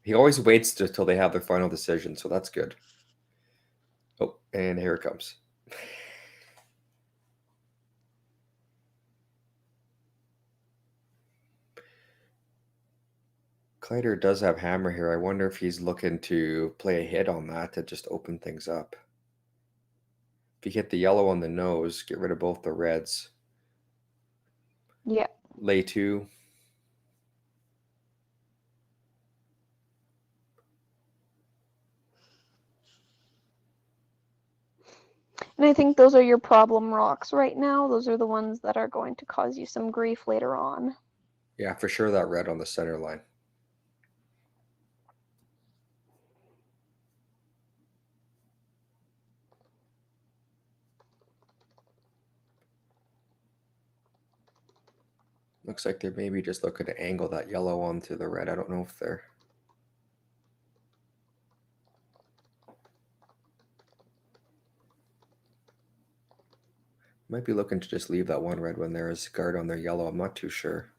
He always waits till they have their final decision, so that's good. Oh, and here it comes. Kleiter does have hammer here. I wonder if he's looking to play a hit on that to just open things up. If you hit the yellow on the nose, get rid of both the reds. Yeah. Lay two. And I think those are your problem rocks right now. Those are the ones that are going to cause you some grief later on. Yeah, for sure that red on the center line. Looks like they're maybe just looking to angle that yellow onto the red. I don't know if they're... Might be looking to just leave that one red when there is guard on their yellow. I'm not too sure.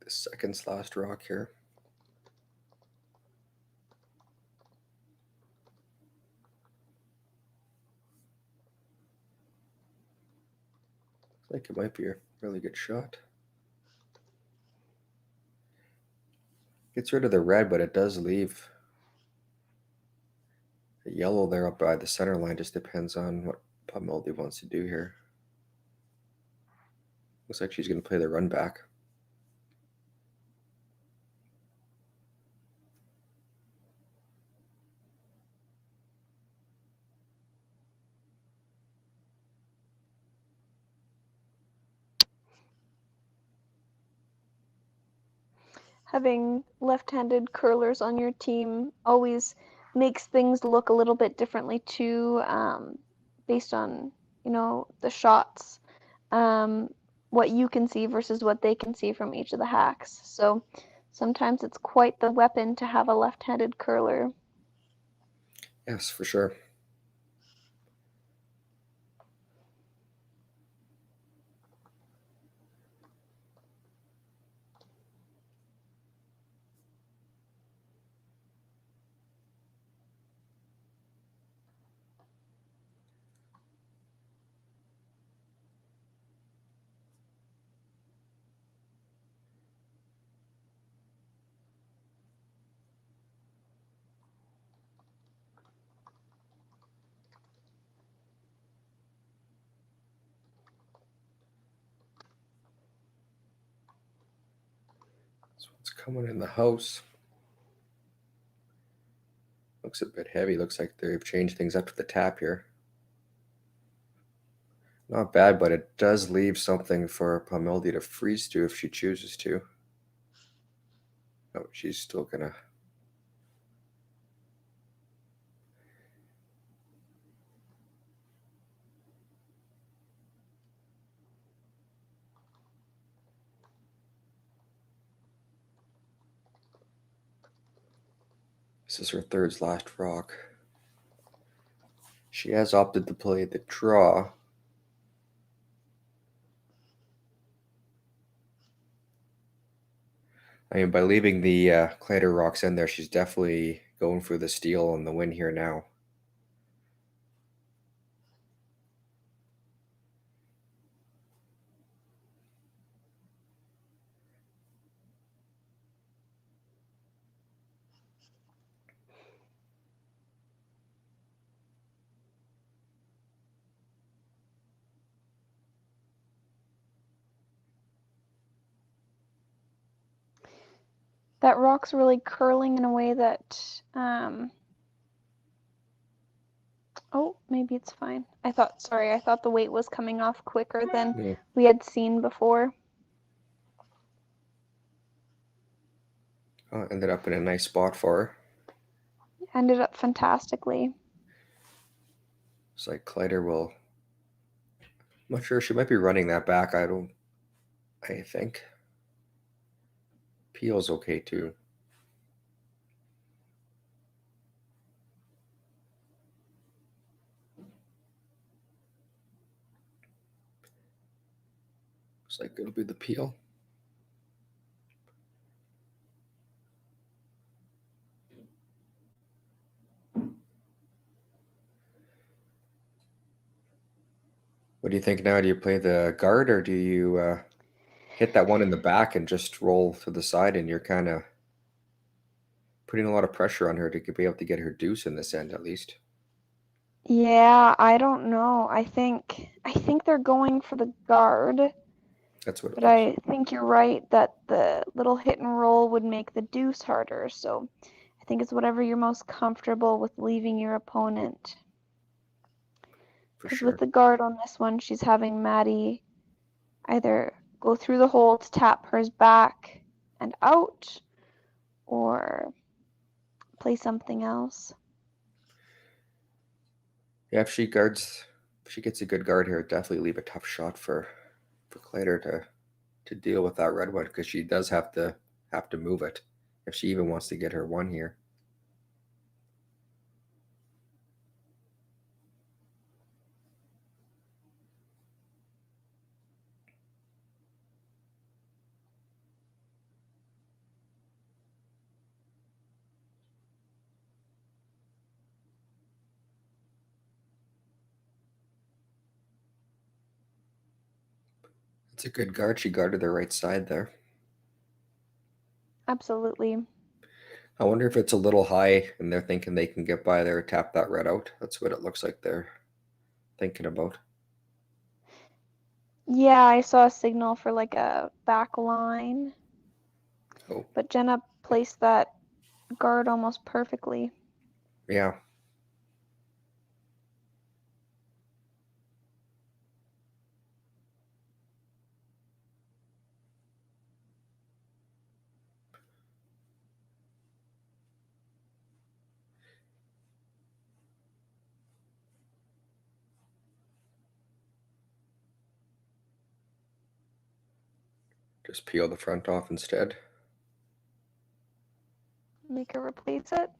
The second last rock here. Looks like it might be a really good shot. Gets rid of the red, but it does leave the yellow there up by the center line. Just depends on what Pomedli wants to do here. Looks like she's going to play the run back. having left-handed curlers on your team always makes things look a little bit differently too, based on, the shots, what you can see versus what they can see from each of the hacks. So sometimes it's quite the weapon to have a left-handed curler. Yes, for sure. So what's coming in the house? Looks a bit heavy. Looks like they've changed things up to the tap here. Not bad, but it does leave something for Pomedli to freeze to if she chooses to. Oh, she's still gonna. This is her third last rock. She has opted to play the draw. I mean, by leaving the Kleiter rocks in there, she's definitely going for the steal and the win here now. That rock's really curling in a way that, oh, maybe it's fine. I thought the weight was coming off quicker than we had seen before. Oh, ended up in a nice spot for her. Ended up fantastically. It's like Kleiter will. I'm not sure. She might be running that back. I think. Peel's okay too. Looks like it'll be the peel. What do you think now? Do you play the guard or do you hit that one in the back and just roll to the side, and you're kind of putting a lot of pressure on her to be able to get her deuce in this end at least? Yeah, I don't know. I think they're going for the guard. That's what it But looks. I think you're right that the little hit and roll would make the deuce harder. So I think it's whatever you're most comfortable with leaving your opponent. Because with the guard on this one, she's having Maddie either go through the hole to tap hers back and out, or play something else. Yeah, if she gets a good guard here, it'd definitely leave a tough shot for Kleiter to deal with that red one, because she does have to move it if she even wants to get her one here. It's a good guard. She guarded the right side there. Absolutely. I wonder if it's a little high and they're thinking they can get by there, tap that red out. That's what it looks like they're thinking about. Yeah, I saw a signal for like a back line. Oh. But Jenna placed that guard almost perfectly. Yeah. Just peel the front off instead. Make her replace it.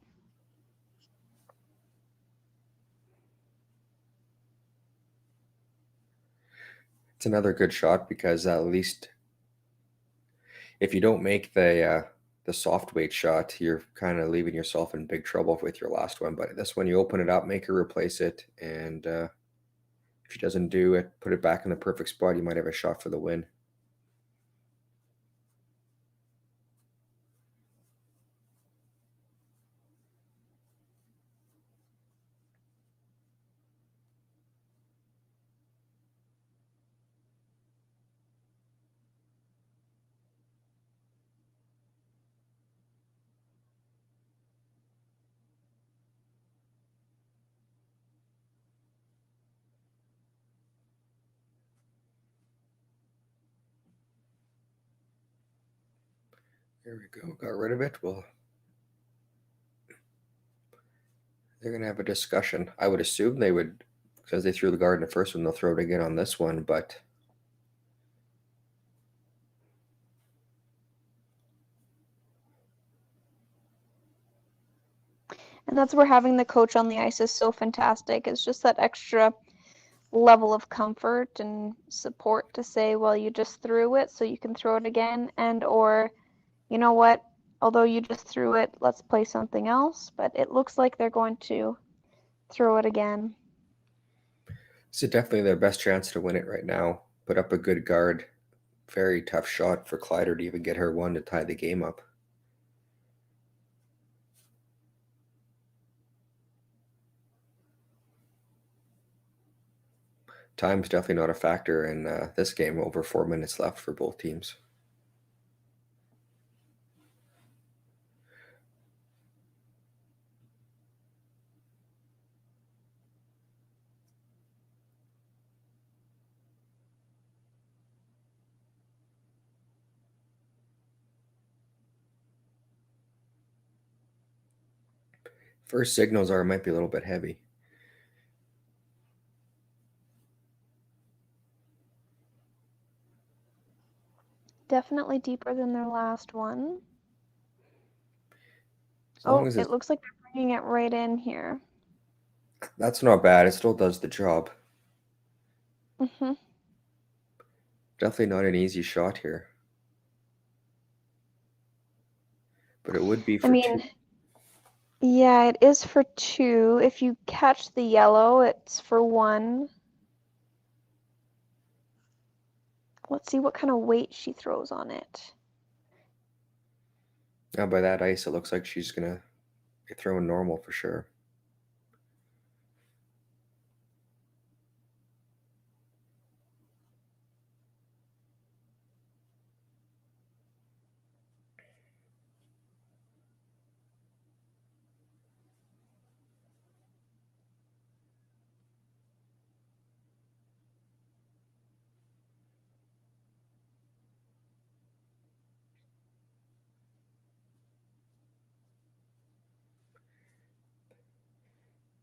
It's another good shot because at least if you don't make the soft weight shot, you're kind of leaving yourself in big trouble with your last one. But this one, you open it up, make her replace it, and if she doesn't do it, put it back in the perfect spot, you might have a shot for the win. There we go. Got rid of it. Well, they're going to have a discussion. I would assume they would, because they threw the guard in the first one, they'll throw it again on this one, but And that's where having the coach on the ice is so fantastic. It's just that extra level of comfort and support to say, well, you just threw it, so you can throw it again, and or, you know what, although you just threw it, let's play something else. But it looks like they're going to throw it again. this is definitely their best chance to win it right now. Put up a good guard. Very tough shot for Kleiter to even get her one to tie the game up. Time's definitely not a factor in this game. Over 4 minutes left for both teams. First signals are it might be a little bit heavy. Definitely deeper than their last one. Oh, it looks like they're bringing it right in here. That's not bad. It still does the job. Mm-hmm. Definitely not an easy shot here. But it would be for two. Yeah, it is for 2. If you catch the yellow, it's for 1. Let's see what kind of weight she throws on it. Now by that ice, it looks like she's going to be throwing normal for sure.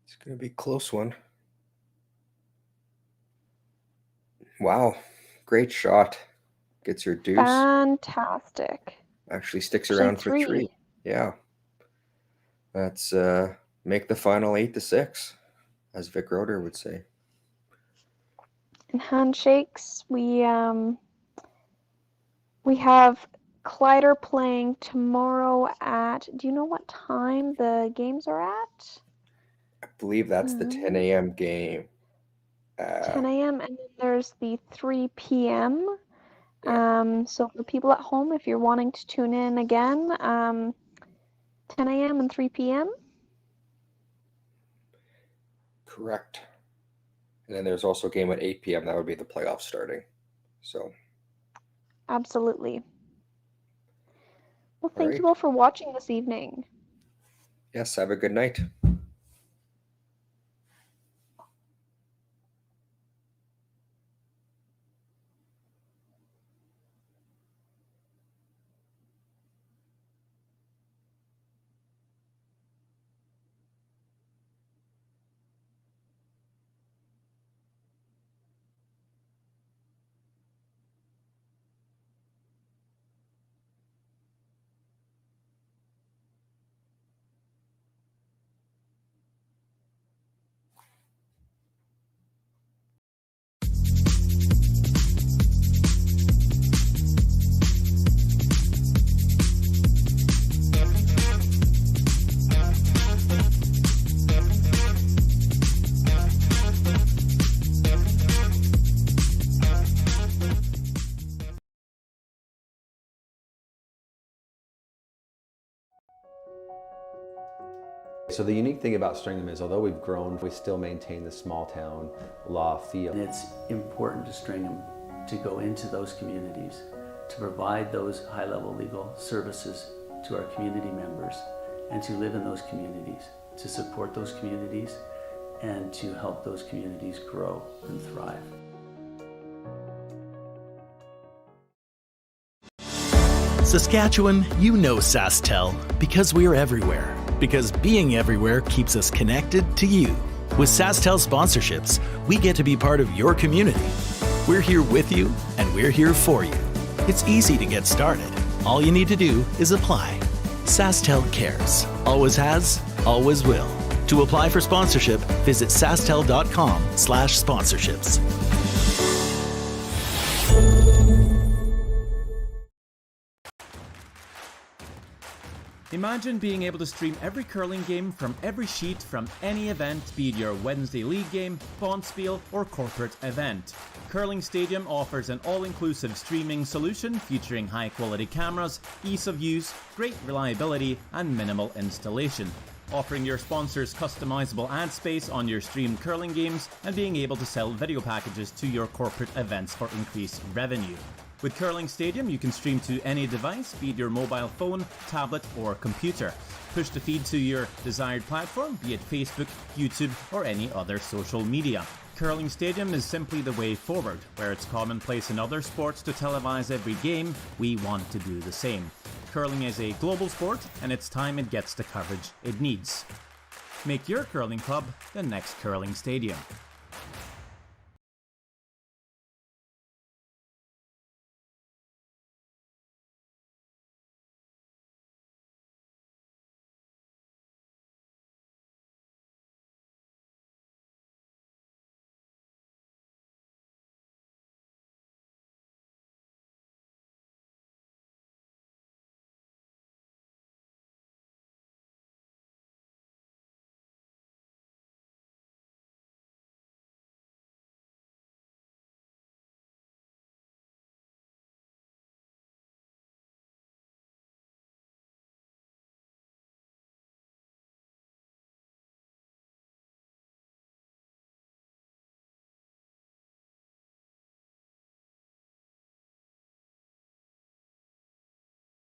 It's going to be a close one. Wow. Great shot. Gets her deuce. Fantastic. Actually sticks around for 3. Yeah. That's make the final 8-6, as Vic Roeder would say. In handshakes, we have Kleiter playing tomorrow at, do you know what time the games are at? I believe that's the 10 a.m. game. 10 a.m. and then there's the 3 p.m. So for people at home, if you're wanting to tune in again, 10 a.m. and 3 p.m. Correct. And then there's also a game at 8 p.m. That would be the playoffs starting. So. Absolutely. Well, thank you all for watching this evening. Yes, have a good night. So the unique thing about Stringham is, although we've grown, we still maintain the small town law feel. And it's important to Stringham to go into those communities, to provide those high-level legal services to our community members, and to live in those communities, to support those communities, and to help those communities grow and thrive. Saskatchewan, you know SaskTel because we're everywhere. Because being everywhere keeps us connected to you. With SaskTel sponsorships, we get to be part of your community. We're here with you, and we're here for you. It's easy to get started. All you need to do is apply. SaskTel cares. Always has, always will. To apply for sponsorship, visit sastel.com/sponsorships. Imagine being able to stream every curling game from every sheet from any event, be it your Wednesday league game, bonspiel, or corporate event. Curling Stadium offers an all-inclusive streaming solution featuring high-quality cameras, ease of use, great reliability, and minimal installation. Offering your sponsors customizable ad space on your streamed curling games and being able to sell video packages to your corporate events for increased revenue. With Curling Stadium, you can stream to any device, be it your mobile phone, tablet, or computer. Push the feed to your desired platform, be it Facebook, YouTube, or any other social media. Curling Stadium is simply the way forward. Where it's commonplace in other sports to televise every game, we want to do the same. Curling is a global sport, and it's time it gets the coverage it needs. Make your curling club the next Curling Stadium.